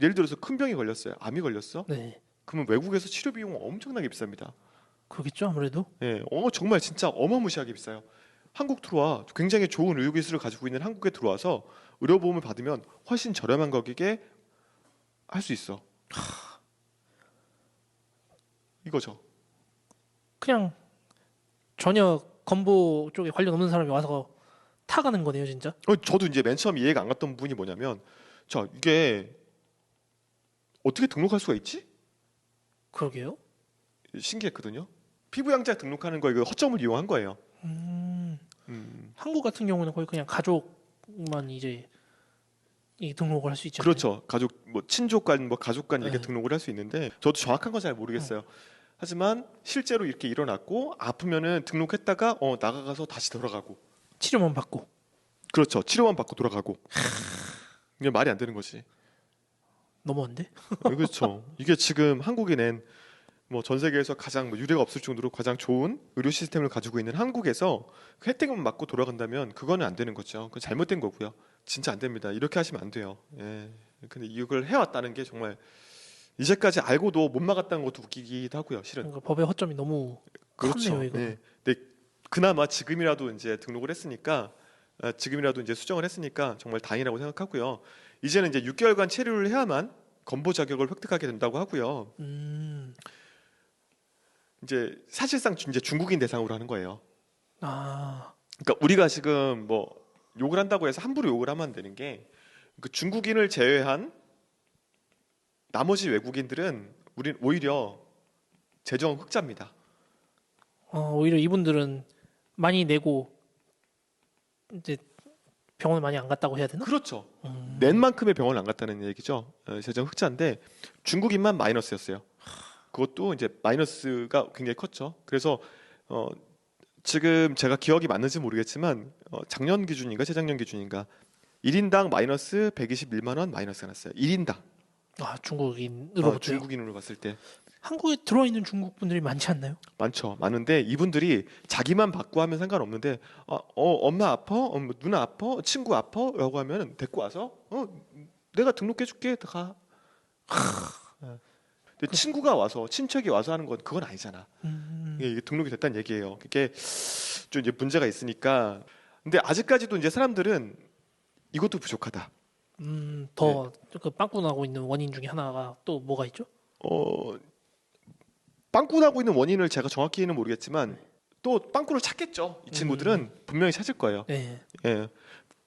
A: 예를 들어서 큰 병이 걸렸어요. 암이 걸렸어.
B: 네,
A: 그러면 외국에서 치료 비용 엄청나게 비쌉니다.
B: 그렇겠죠 아무래도.
A: 정말 진짜 어마무시하게 비싸요. 한국 들어와. 굉장히 좋은 의료기술을 가지고 있는 한국에 들어와서 의료보험을 받으면 훨씬 저렴한 가격에 할 수 있어. 이거죠.
B: 그냥 전혀 건보 쪽에 관련 없는 사람이 와서 타가는 거네요, 진짜.
A: 저도 이제 맨 처음 이해가 안 갔던 부분이 뭐냐면, 자 이게 어떻게 등록할 수가 있지?
B: 그러게요.
A: 신기했거든요. 피부 양자 등록하는 거 이거 허점을 이용한 거예요.
B: 음,
A: 음,
B: 한국 같은 경우는 거의 그냥 가족만 이제 이 등록을 할 수 있잖아요.
A: 그렇죠. 가족 뭐 친족 간 뭐 가족 간 이렇게
B: 네.
A: 등록을 할 수 있는데 저도 정확한 건 잘 모르겠어요. 하지만 실제로 이렇게 일어났고 아프면은 등록했다가 나가서 다시 돌아가고
B: 치료만 받고.
A: 그렇죠. 치료만 받고 돌아가고 이게 말이 안 되는 거지.
B: 너무한데?
A: 그렇죠. 이게 지금 한국이 낸 뭐 전 세계에서 가장 뭐 유례가 없을 정도로 가장 좋은 의료 시스템을 가지고 있는 한국에서 그 혜택만 받고 돌아간다면 그거는 안 되는 거죠. 그건 잘못된 거고요. 진짜 안 됩니다. 이렇게 하시면 안 돼요. 예. 근데 이걸 해왔다는 게 정말 이제까지 알고도 못 막았다는 것도 웃기기도 하고요. 실은.
B: 그러니까 법의 허점이 너무 컸네요, 이거.
A: 예. 근데 그나마 지금이라도 이제 등록을 했으니까 지금이라도 이제 수정을 했으니까 정말 다행이라고 생각하고요. 이제는 이제 6개월간 체류를 해야만 건보 자격을 획득하게 된다고 하고요. 이제 사실상 이제 중국인 대상으로 하는 거예요.
B: 아,
A: 그러니까 우리가 지금 뭐 욕을 한다고 해서 함부로 욕을 하면 안 되는 게 그 중국인을 제외한 나머지 외국인들은 우린 오히려 재정 흑자입니다.
B: 오히려 이분들은 많이 내고 이제 병원을 많이 안 갔다고 해야 되나?
A: 그렇죠. 낸 만큼의 병원을 안 갔다는 얘기죠. 재정 흑자인데 중국인만 마이너스였어요. 그것도 이제 마이너스가 굉장히 컸죠. 그래서 지금 제가 기억이 맞는지 모르겠지만 작년 기준인가 재작년 기준인가 1인당 마이너스 121만 원 마이너스가 났어요. 1인당.
B: 아, 중국인으로부터요?
A: 중국인으로 봤을 때
B: 한국에 들어와 있는 중국 분들이 많지 않나요?
A: 많죠. 많은데 이분들이 자기만 받고 하면 상관없는데 엄마 아파? 누나 아파? 친구 아파? 라고 하면 데리고 와서 내가 등록해줄게. 가. 근데 친구가 와서 친척이 와서 하는 건 그건 아니잖아. 이게 등록이 됐다는 얘기예요. 그게 좀 이제 문제가 있으니까. 근데 아직까지도 이제 사람들은 이것도 부족하다.
B: 더 그 빵꾸 나고 있는 원인 중에 하나가 또 뭐가 있죠?
A: 빵꾸 나고 있는 원인을 제가 정확히는 모르겠지만 또 빵꾸를 찾겠죠. 이 친구들은 분명히 찾을 거예요.
B: 네,
A: 예.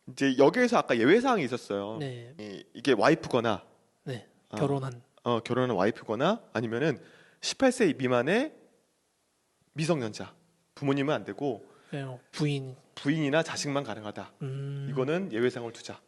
A: 이제 여기에서 아까 예외 사항이 있었어요.
B: 네,
A: 이게 와이프거나
B: 네.
A: 아.
B: 결혼한.
A: 결혼한 와이프거나 아니면은 18세 미만의 미성년자 부모님은 안 되고 부인이나 자식만 가능하다. 이거는 예외 사항을 두자.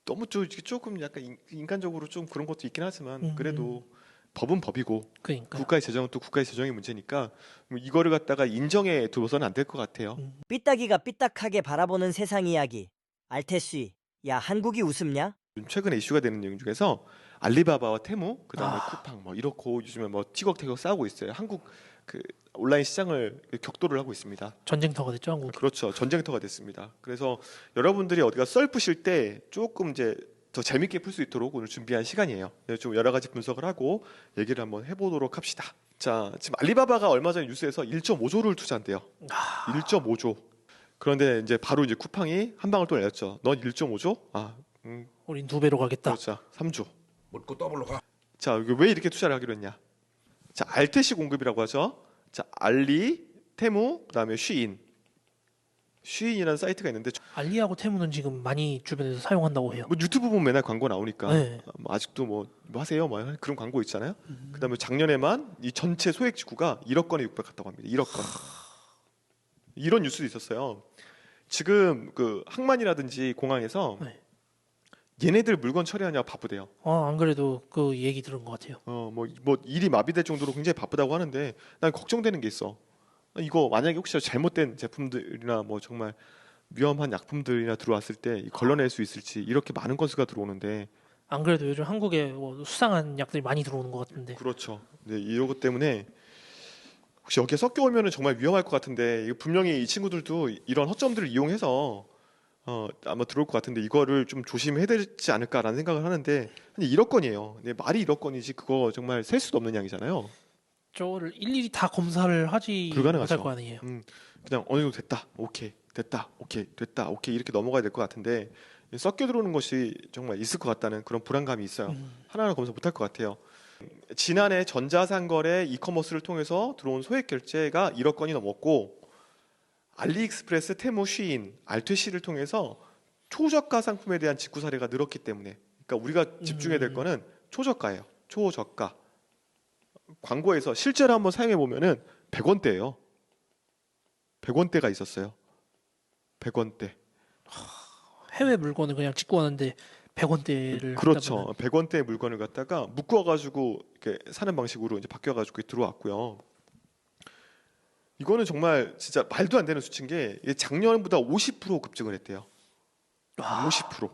A: 너무 조금 약간 인간적으로 좀 그런 것도 있긴 하지만 그래도 법은 법이고
B: 그러니까.
A: 국가의 재정은 또 국가의 재정의 문제니까 이거를 갖다가 인정해 두어서는 안 될 것 같아요.
C: 삐딱이가 삐딱하게 바라보는 세상 이야기. 알테쉬, 야 한국이 우습냐?
A: 최근에 이슈가 되는 내용 중에서 알리바바와 테무 그다음에 쿠팡 뭐 이렇고 요즘에 뭐 티격태격 싸우고 있어요. 한국 그 온라인 시장을 격돌을 하고 있습니다.
B: 전쟁터가 됐죠, 한국.
A: 그렇죠. 전쟁터가 됐습니다. 그래서 여러분들이 어디가 썰 푸실 때 조금 이제 더 재밌게 풀 수 있도록 오늘 준비한 시간이에요. 좀 여러 가지 분석을 하고 얘기를 한번 해보도록 합시다. 자, 지금 알리바바가 얼마 전에 뉴스에서 1.5조를 투자한대요. 1.5조. 그런데 이제 바로 이제 쿠팡이 한 방울 또 내렸죠. 넌 1.5조?
B: 우린 2배로 가겠다.
A: 그렇죠. 3조.
E: 묻고 더블로 가.
A: 자, 이게 왜 이렇게 투자를 하기로 했냐? 자, 알테시 공급이라고 하죠. 자, 알리, 테무, 그다음에 쉬인. 쉬인이라는 사이트가 있는데
B: 알리하고 테무는 지금 많이 주변에서 사용한다고 해요.
A: 뭐 유튜브 보면 맨날 광고 나오니까
B: 네.
A: 뭐 아직도 뭐 하세요? 뭐 그런 광고 있잖아요. 그다음에 작년에만 이 전체 소액 지구가 1억 건에 육박했다고 합니다. 1억 건. 이런 뉴스도 있었어요. 지금 그 항만이라든지 공항에서
B: 네.
A: 얘네들 물건 처리하냐 바쁘대요.
B: 안 그래도 그 얘기 들은 것 같아요.
A: 뭐 일이 마비될 정도로 굉장히 바쁘다고 하는데 난 걱정되는 게 있어. 이거 만약에 혹시 잘못된 제품들이나 뭐 정말 위험한 약품들이나 들어왔을 때 걸러낼 수 있을지 이렇게 많은 건수가 들어오는데
B: 안 그래도 요즘 한국에 뭐 수상한 약들이 많이 들어오는 것 같은데.
A: 그렇죠. 네, 이런 것 때문에 혹시 여기에 섞여 오면은 정말 위험할 것 같은데 이거 분명히 이 친구들도 이런 허점들을 이용해서 아마 들어올 것 같은데 이거를 좀 조심해야 되지 않을까라는 생각을 하는데 1억 건이에요. 네, 말이 1억 건이지 그거 정말 셀 수도 없는 양이잖아요.
B: 저를 일일이 다 검사를 하지
A: 불가능하죠.
B: 못할 거 아니에요.
A: 그냥 어느 정도 됐다, 오케이, 됐다, 오케이, 됐다, 오케이 이렇게 넘어가야 될 것 같은데 섞여 들어오는 것이 정말 있을 것 같다는 그런 불안감이 있어요. 하나하나 검사 못할 것 같아요. 지난해 전자상거래 이커머스를 통해서 들어온 소액 결제가 1억 건이 넘었고 알리익스프레스, 테무, 쉬인, 알퇴시를 통해서 초저가 상품에 대한 직구 사례가 늘었기 때문에, 그러니까 우리가 집중해야 될 거는 초저가예요. 초저가. 광고에서 실제로 한번 사용해 보면은 100원대예요. 100원대가 있었어요. 100원대.
B: 해외 물건을 그냥 찍고 하는데 100원대를
A: 그렇죠. 100원대의 물건을 갖다가 묶어가지고 이렇게 사는 방식으로 이제 바뀌어가지고 들어왔고요. 이거는 정말 진짜 말도 안 되는 수치인 게 이게 작년보다 50% 급증을 했대요. 50%.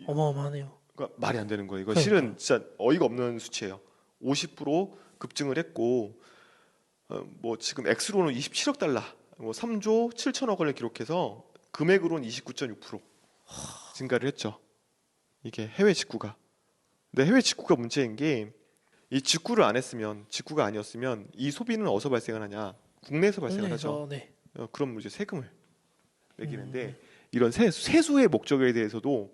B: 어마어마하네요.
A: 그러니까 말이 안 되는 거예요. 이거
B: 그러니까요.
A: 실은 진짜 어이가 없는 수치예요. 50% 급증을 했고 뭐 지금 액수로는 27억 달러, 뭐 3조 7천억 원을 기록해서 금액으로는 29.6% 증가를 했죠. 이게 해외 직구가. 근데 해외 직구가 문제인 게 이 직구를 안 했으면, 직구가 아니었으면 이 소비는 어디서 발생을 하냐? 국내에서 발생을 하죠.
B: 네.
A: 그럼 이제 세금을 매기는데 이런 세수의 목적에 대해서도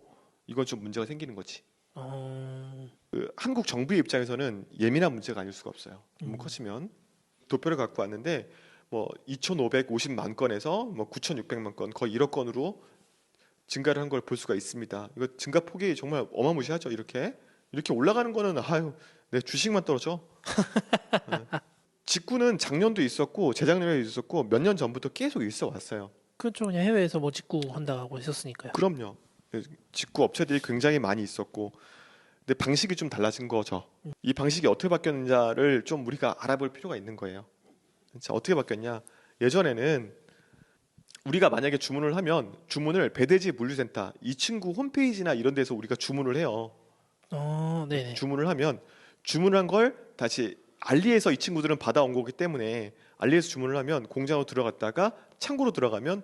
A: 이건 좀 문제가 생기는 거지. 그 한국 정부의 입장에서는 예민한 문제가 아닐 수가 없어요. 너무 커지면. 도표를 갖고 왔는데 뭐 2,550만 건에서 뭐 9,600만 건, 거의 1억 건으로 증가를 한 걸 볼 수가 있습니다. 이거 증가 폭이 정말 어마무시하죠. 이렇게 올라가는 거는 아유, 내 주식만 떨어져. 네. 직구는 작년도 있었고 재작년에도 있었고 몇 년 전부터 계속 있어 왔어요.
B: 그렇죠. 그냥 해외에서 뭐 직구 한다고 했었으니까요.
A: 그럼요. 직구 업체들이 굉장히 많이 있었고, 근데 방식이 좀 달라진 거죠. 이 방식이 어떻게 바뀌었는지를 좀 우리가 알아볼 필요가 있는 거예요. 자, 어떻게 바뀌었냐? 예전에는 우리가 만약에 주문을 하면 주문을 배대지 물류센터, 이 친구 홈페이지나 이런 데서 우리가 주문을 해요.
B: 네네.
A: 주문을 하면 주문한 걸 다시 알리에서 이 친구들은 받아온 거기 때문에 알리에서 주문을 하면 공장으로 들어갔다가 창고로 들어가면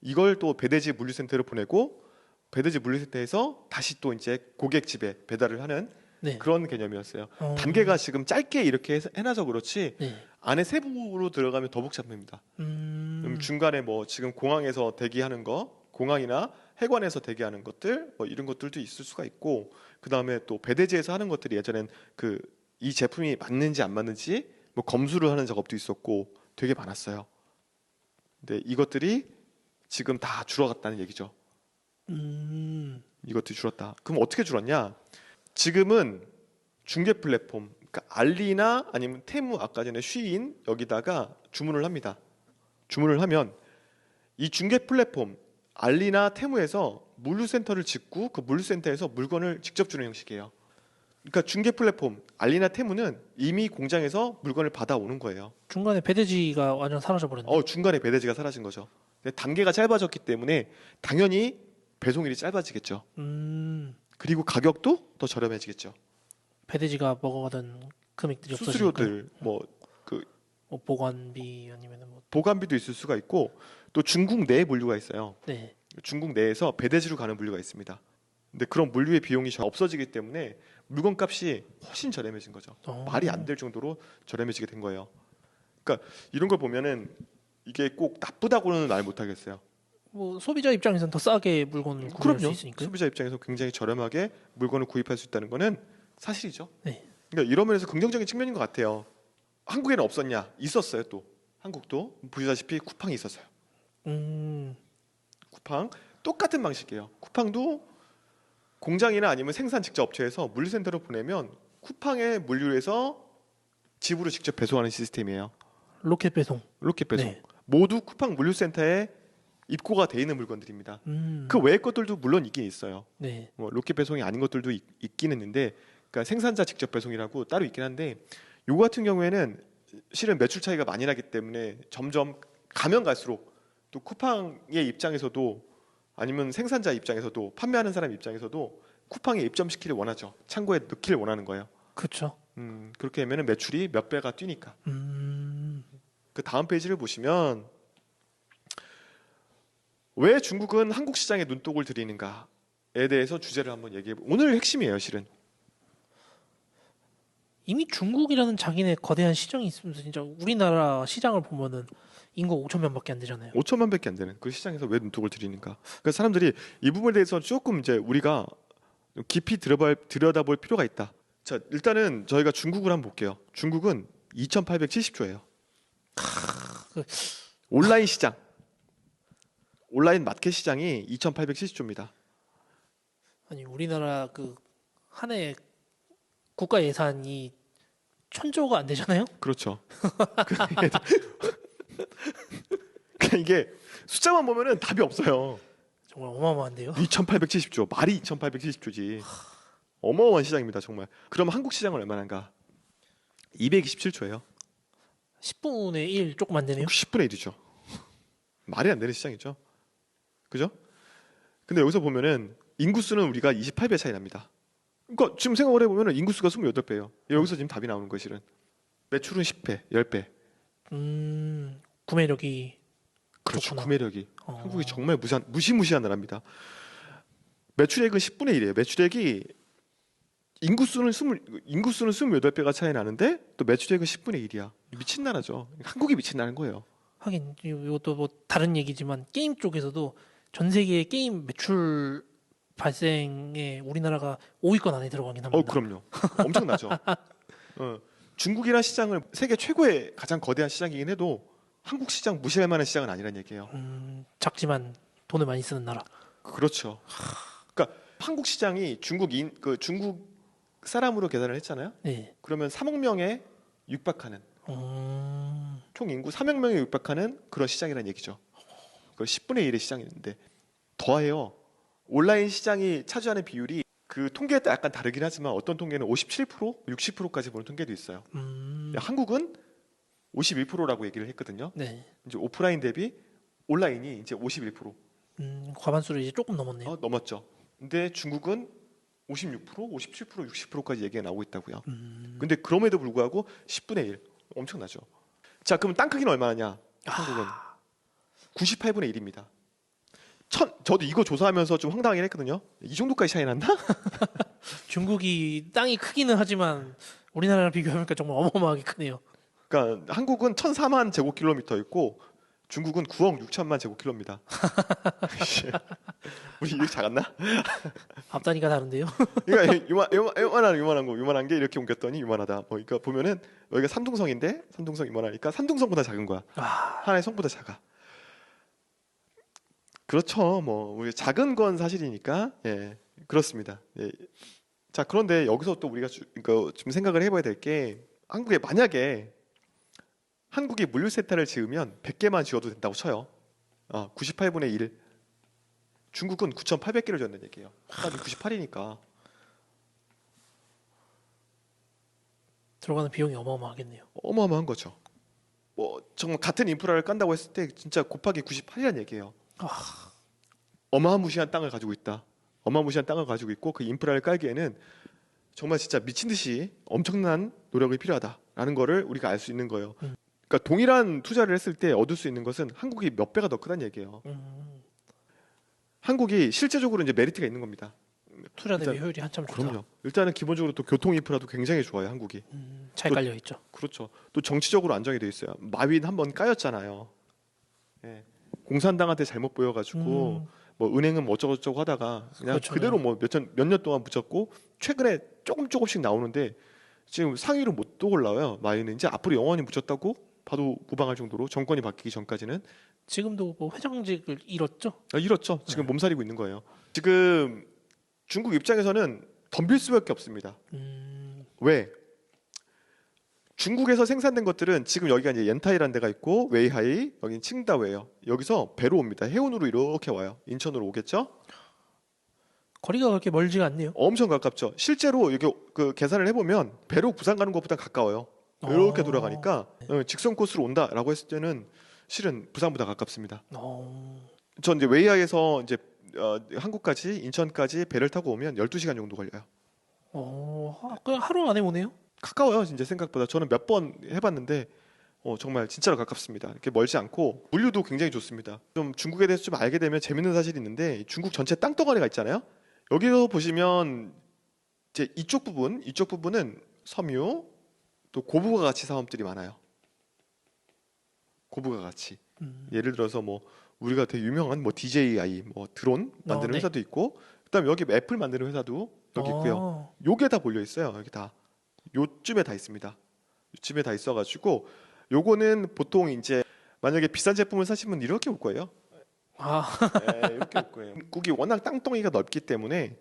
A: 이걸 또 배대지 물류센터로 보내고 배대지 물류센터에서 다시 또 이제 고객 집에 배달을 하는
B: 네.
A: 그런 개념이었어요. 단계가 지금 짧게 이렇게 해놔서 그렇지
B: 네.
A: 안에 세부로 들어가면 더 복잡합니다. 중간에 뭐 지금 공항에서 대기하는 거, 공항이나 해관에서 대기하는 것들, 뭐 이런 것들도 있을 수가 있고, 그 다음에 또 배대지에서 하는 것들이 예전엔 그 이 제품이 맞는지 안 맞는지 뭐 검수를 하는 작업도 있었고 되게 많았어요. 근데 이것들이 지금 다 줄어갔다는 얘기죠. 이것들이 줄었다. 그럼 어떻게 줄었냐? 지금은 중개 플랫폼, 그러니까 알리나 아니면 테무, 아까 전에 쉬인 여기다가 주문을 합니다. 주문을 하면 이 중개 플랫폼 알리나 테무에서 물류센터를 짓고 그 물류센터에서 물건을 직접 주는 형식이에요. 그러니까 중개 플랫폼 알리나 테무는 이미 공장에서 물건을 받아오는 거예요.
B: 중간에 배대지가 완전 사라져 버렸네요.
A: 중간에 배대지가 사라진 거죠. 근데 단계가 짧아졌기 때문에 당연히 배송일이 짧아지겠죠. 그리고 가격도 더 저렴해지겠죠.
B: 배대지가 먹어가던 금액들이 없어지니까.
A: 수수료들,
B: 뭐 보관비 아니면은 뭐.
A: 보관비도 있을 수가 있고, 또 중국 내에 물류가 있어요.
B: 네.
A: 중국 내에서 배대지로 가는 물류가 있습니다. 근데 그런 물류의 비용이 없어지기 때문에 물건값이 훨씬 저렴해진 거죠. 말이 안 될 정도로 저렴해지게 된 거예요. 그러니까 이런 걸 보면은 이게 꼭 나쁘다고는 말 못하겠어요.
B: 뭐 소비자 입장에서는 더 싸게 물건을 구매할 수 있으니까요.
A: 소비자 입장에서 굉장히 저렴하게 물건을 구입할 수 있다는 거는 사실이죠.
B: 네.
A: 그러니까 이런 면에서 긍정적인 측면인 것 같아요. 한국에는 없었냐? 있었어요. 또 한국도 보시다시피 쿠팡이 있었어요. 쿠팡 똑같은 방식이에요. 쿠팡도 공장이나 아니면 생산 직접 업체에서 물류센터로 보내면 쿠팡의 물류에서 집으로 직접 배송하는 시스템이에요.
B: 로켓 배송.
A: 로켓 배송.
B: 네.
A: 모두 쿠팡 물류센터에 입고가 돼 있는 물건들입니다. 그 외의 것들도 물론 있긴 있어요.
B: 네.
A: 뭐 로켓 배송이 아닌 것들도 있긴 있는데, 그러니까 생산자 직접 배송이라고 따로 있긴 한데, 요거 같은 경우에는 실은 매출 차이가 많이 나기 때문에 점점 가면 갈수록 또 쿠팡의 입장에서도 아니면 생산자 입장에서도 판매하는 사람 입장에서도 쿠팡에 입점시키를 원하죠. 창고에 넣기를 원하는 거예요.
B: 그렇죠.
A: 그렇게 하면은 매출이 몇 배가 뛰니까. 그 다음 페이지를 보시면 왜 중국은 한국 시장에 눈독을 들이는가에 대해서 주제를 한번 얘기해. 오늘 핵심이에요, 실은.
B: 이미 중국이라는 자기네 거대한 시장이 있으면서 진짜 우리나라 시장을 보면은 인구 5천 명밖에 안 되잖아요.
A: 5천만 밖에 안 되는 그 시장에서 왜 눈독을 들이는가? 그러니까 사람들이 이 부분에 대해서 조금 이제 우리가 깊이 들여다볼 필요가 있다. 자, 일단은 저희가 중국을 한번 볼게요. 중국은 2,870조예요. 온라인 시장, 온라인 마켓 시장이 2,870조입니다.
B: 아니 우리나라 그 한 해 국가 예산이 1,000조가 안 되잖아요.
A: 그렇죠. 그러니까 이게 숫자만 보면은 답이 없어요.
B: 정말 어마어마한데요.
A: 2,870조, 말이 2,870조지. 어마어마한 시장입니다, 정말. 그럼 한국 시장은 얼마나인가? 227조예요.
B: 10분의 1 조금 안 되네요.
A: 10분의 1이죠. 말이 안 되는 시장이죠. 그죠? 근데 여기서 보면은 인구수는 우리가 28배 차이 납니다. 그러니까 지금 생각을 해보면은 인구수가 28배예요. 여기서 지금 답이 나오는 거예요, 실은. 매출은 10배, 10배.
B: 구매력이
A: 그렇죠.
B: 좋구나.
A: 구매력이.
B: 어.
A: 한국이 정말 무시무시한 나라입니다. 매출액은 10분의 1이에요. 매출액이 인구수는 28배가 차이 나는데 또 매출액은 10분의 1이야. 미친 나라죠. 한국이 미친 나라인 거예요.
B: 하긴 이것도 뭐 다른 얘기지만 게임 쪽에서도 전 세계 게임 매출 발생에 우리나라가 5위권 안에 들어가긴 합니다.
A: 그럼요. 엄청나죠. 중국이라는 시장을 세계 최고의 가장 거대한 시장이긴 해도 한국 시장 무시할 만한 시장은 아니란 얘기예요.
B: 작지만 돈을 많이 쓰는 나라.
A: 그렇죠. 그러니까 한국 시장이 중국 사람으로 계산을 했잖아요.
B: 네.
A: 그러면 3억 명에 육박하는 총 인구 3억 명에 육박하는 그런 시장이라는 얘기죠. 그 10분의 1의 시장인데 더해요. 온라인 시장이 차지하는 비율이 그 통계에 따라 약간 다르긴 하지만 어떤 통계는 57%, 60%까지 보는 통계도 있어요. 한국은 51%라고 얘기를 했거든요.
B: 네.
A: 이제 오프라인 대비 온라인이 이제 51%.
B: 과반수를 이제 조금 넘었네요.
A: 넘었죠. 근데 중국은 56%, 57%, 60%까지 얘기가 나오고 있다고요. 근데 그럼에도 불구하고 10분의 1 엄청나죠. 자, 그럼 땅 크기는 얼마냐? 한국은 98분의 1입니다. 저도 이거 조사하면서 좀 황당하긴 했거든요. 이 정도까지 차이 났나?
B: 중국이 땅이 크기는 하지만 우리나라랑 비교하니까 정말 어마어마하게 크네요.
A: 그러니까 한국은 1,004만 제곱킬로미터 있고 중국은 9억 6천만 제곱킬로입니다. 우리 이렇게 작았나?
B: 앞단위가 다른데요.
A: 그러니까 요만한 게 이렇게 옮겼더니 요만하다. 뭐 그러니까 보면은 여기가 산둥성인데 산둥성 이만하니까 산둥성보다 작은 거야. 하나의 성보다 작아. 그렇죠. 뭐 우리 작은 건 사실이니까 예 그렇습니다. 예. 자 그런데 여기서 또 우리가 좀 생각을 해봐야 될 게 한국에 만약에 한국이 물류센터를 지으면 100개만 지어도 된다고 쳐요. 98분의 1. 중국은 9,800개를 지었다는 얘기예요. 한국이 98이니까.
B: 들어가는 비용이 어마어마하겠네요.
A: 어마어마한 거죠. 뭐 정말 같은 인프라를 깐다고 했을 때 진짜 곱하기 98이라는 얘기예요. 어마무시한 땅을 가지고 있다. 어마무시한 땅을 가지고 있고 그 인프라를 깔기에는 정말 진짜 미친 듯이 엄청난 노력이 필요하다라는 거를 우리가 알 수 있는 거예요. 그러니까 동일한 투자를 했을 때 얻을 수 있는 것은 한국이 몇 배가 더 크다는 얘기예요. 한국이 실제적으로 이제 메리트가 있는 겁니다.
B: 투자 대비
A: 일단,
B: 효율이 한참 좋다.
A: 그럼요. 일단은 기본적으로 또 교통 인프라도 굉장히 좋아요, 한국이.
B: 잘
A: 또-
B: 깔려 있죠.
A: 그렇죠. 또 정치적으로 안정이 돼 있어요. 마윈 한번 까였잖아요. 예. 공산당한테 잘못 보여가지고 뭐 은행은 뭐 어쩌고저쩌고 하다가 그냥
B: 그렇죠.
A: 그대로 뭐 몇 년 동안 붙였고 최근에 조금씩 나오는데 지금 상위로 못 올라와요. 마윈은 이제 앞으로 영원히 붙였다고 봐도 무방할 정도로 정권이 바뀌기 전까지는
B: 지금도 뭐 회장직을 잃었죠.
A: 잃었죠. 지금 몸살이고 있는 거예요. 지금 중국 입장에서는 덤빌 수밖에 없습니다. 왜? 중국에서 생산된 것들은 지금 여기가 이제 옌타이라는 데가 있고 웨이하이, 여기는 칭다오예요. 여기서 배로 옵니다. 해운으로 이렇게 와요. 인천으로 오겠죠?
B: 거리가 그렇게 멀지가 않네요.
A: 엄청 가깝죠. 실제로 이게 그 계산을 해보면 배로 부산 가는 것보다 가까워요. 이렇게 돌아가니까 직선 코스로 온다라고 했을 때는 실은 부산보다 가깝습니다. 전 이제 웨이하이에서 이제 한국까지 인천까지 배를 타고 오면 12시간 정도 걸려요.
B: 그냥 하루 안에 오네요.
A: 가까워요, 진짜 생각보다. 저는 몇 번 해봤는데 정말 진짜로 가깝습니다. 이렇게 멀지 않고 물류도 굉장히 좋습니다. 좀 중국에 대해서 좀 알게 되면 재밌는 사실이 있는데 중국 전체 땅덩어리가 있잖아요. 여기서 보시면 이제 이쪽 부분은 섬유 또 고부가 가치 사업들이 많아요. 고부가 가치. 예를 들어서 뭐 우리가 되게 유명한 뭐 DJI 뭐 드론 만드는
B: 네.
A: 회사도 있고 그다음에 여기 애플 만드는 회사도 여기 있고요. 요게 다 몰려 있어요. 여기 다. 요쯤에 다 있습니다. 요쯤에 다 있어가지고 요거는 보통 이제 만약에 비싼 제품을 사시면 이렇게 올 거예요.
B: 아,
A: 네, 이렇게 올 거예요. 국이 워낙 땅덩이가 넓기 때문에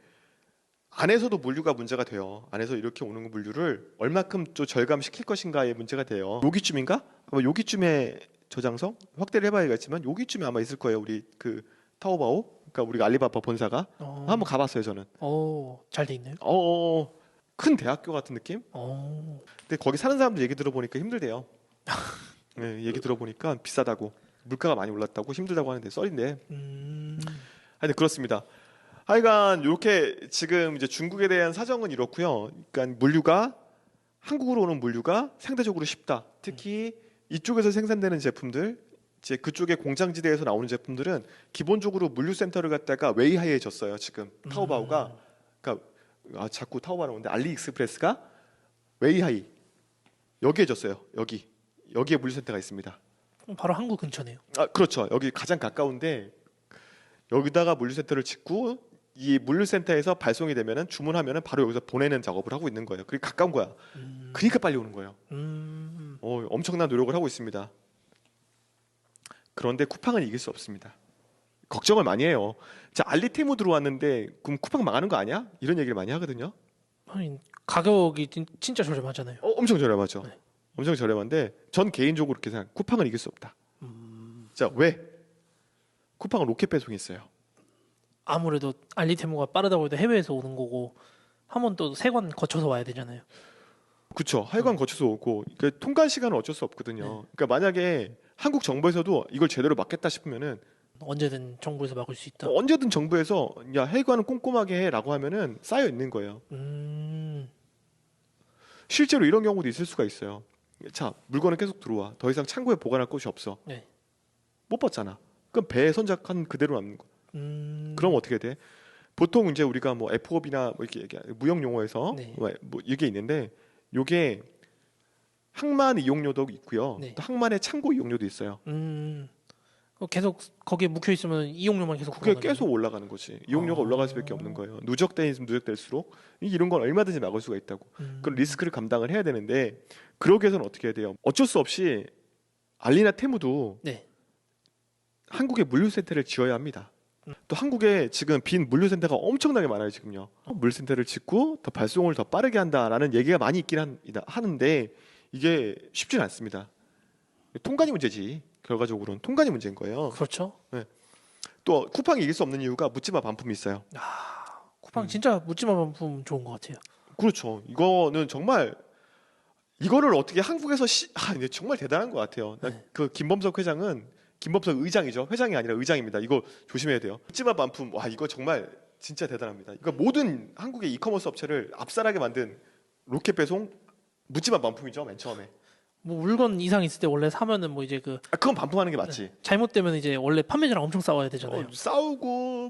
A: 안에서도 물류가 문제가 돼요. 안에서 이렇게 오는 물류를 얼마큼 또 절감시킬 것인가의 문제가 돼요. 여기쯤인가? 아마 여기쯤에 저장성 확대를 해봐야겠지만 여기쯤에 아마 있을 거예요. 우리 그 타오바오, 그러니까 우리가 알리바바 본사가 한번 가봤어요 저는.
B: 잘 돼 있네요.
A: 큰 대학교 같은 느낌?
B: 어,
A: 근데 거기 사는 사람들 얘기 들어보니까 힘들대요. 네, 얘기 들어보니까 비싸다고, 물가가 많이 올랐다고, 힘들다고 하는데 썰인데. 하여튼 그렇습니다. 하여간 이렇게 지금 이제 중국에 대한 사정은 이렇고요. 그러니까 물류가 한국으로 오는 물류가 상대적으로 쉽다. 특히 이쪽에서 생산되는 제품들, 이제 그쪽의 공장지대에서 나오는 제품들은 기본적으로 물류센터를 갖다가 웨이하이해졌어요. 지금 타오바오가, 그러니까 자꾸 타오바오는 오는데 알리익스프레스가 웨이하이 여기에 졌어요. 여기에 물류센터가 있습니다.
B: 바로 한국 근처네요.
A: 그렇죠. 여기 가장 가까운데 여기다가 물류센터를 짓고 이 물류센터에서 발송이 되면은 주문하면은 바로 여기서 보내는 작업을 하고 있는 거예요. 그리고 가까운 거야. 그러니까 빨리 오는 거예요. 엄청난 노력을 하고 있습니다. 그런데 쿠팡은 이길 수 없습니다. 걱정을 많이 해요. 자, 알리테무 들어왔는데 그럼 쿠팡 망하는 거 아니야? 이런 얘기를 많이 하거든요.
B: 아니, 가격이 진짜 저렴하잖아요.
A: 엄청 저렴하죠.
B: 네.
A: 엄청 저렴한데 전 개인적으로 그렇게 생각. 쿠팡은 이길 수 없다. 자, 왜? 쿠팡은 로켓 배송이 있어요.
B: 아무래도 알리테모가 빠르다고 해도 해외에서 오는 거고 한 번 또 세관 거쳐서 와야 되잖아요.
A: 그렇죠. 하여간 거쳐서 오고 그러니까 통관 시간은 어쩔 수 없거든요. 그러니까 만약에 한국 정부에서도 이걸 제대로 막겠다 싶으면은
B: 언제든 정부에서 막을 수 있다.
A: 언제든 정부에서 야, 해관은 꼼꼼하게 해라고 하면은 쌓여 있는 거예요. 실제로 이런 경우도 있을 수가 있어요. 자, 물건은 계속 들어와. 더 이상 창고에 보관할 곳이 없어.
B: 네.
A: 못 받잖아. 그럼 배에 선적한 그대로 남는 거. 그럼 어떻게 돼? 보통 이제 우리가 뭐 FOB나 뭐 이렇게 무역 용어에서
B: 네.
A: 뭐 이게 있는데 요게 항만 이용료도 있고요.
B: 네.
A: 또 항만의 창고 이용료도 있어요.
B: 계속 거기에 묵혀 있으면 이용료만 계속
A: 그게
B: 불어나겠네요.
A: 계속 올라가는 거지. 이용료가 올라갈 수밖에 없는 거예요. 누적되면 누적될수록 이런 건 얼마든지 막을 수가 있다고. 그런 리스크를 감당을 해야 되는데 그러기 위해서는 어떻게 해야 돼요? 어쩔 수 없이 알리나 테무도
B: 네.
A: 한국에 물류센터를 지어야 합니다. 또 한국에 지금 빈 물류센터가 엄청나게 많아요 지금요. 물류센터를 짓고 더 발송을 더 빠르게 한다라는 얘기가 많이 있긴 하는데 이게 쉽지는 않습니다. 통관이 문제지. 결과적으로는 통관이 문제인 거예요.
B: 그렇죠.
A: 또 쿠팡이 이길 수 없는 이유가 묻지마 반품이 있어요.
B: 쿠팡 진짜 묻지마 반품 좋은 것 같아요.
A: 그렇죠. 이거는 정말 이거를 어떻게 한국에서 이게 정말 대단한 것 같아요.
B: 네.
A: 그 김범석 의장이죠. 회장이 아니라 의장입니다. 이거 조심해야 돼요. 묻지마 반품. 와, 이거 정말 진짜 대단합니다. 이거 모든 한국의 이커머스 업체를 압살하게 만든 로켓 배송 묻지마 반품이죠. 맨 처음에.
B: 뭐 물건 이상 있을 때 원래 사면은 뭐 이제
A: 그건 반품하는 게 맞지.
B: 잘못되면 이제 원래 판매자랑 엄청 싸워야 되잖아요.
A: 싸우고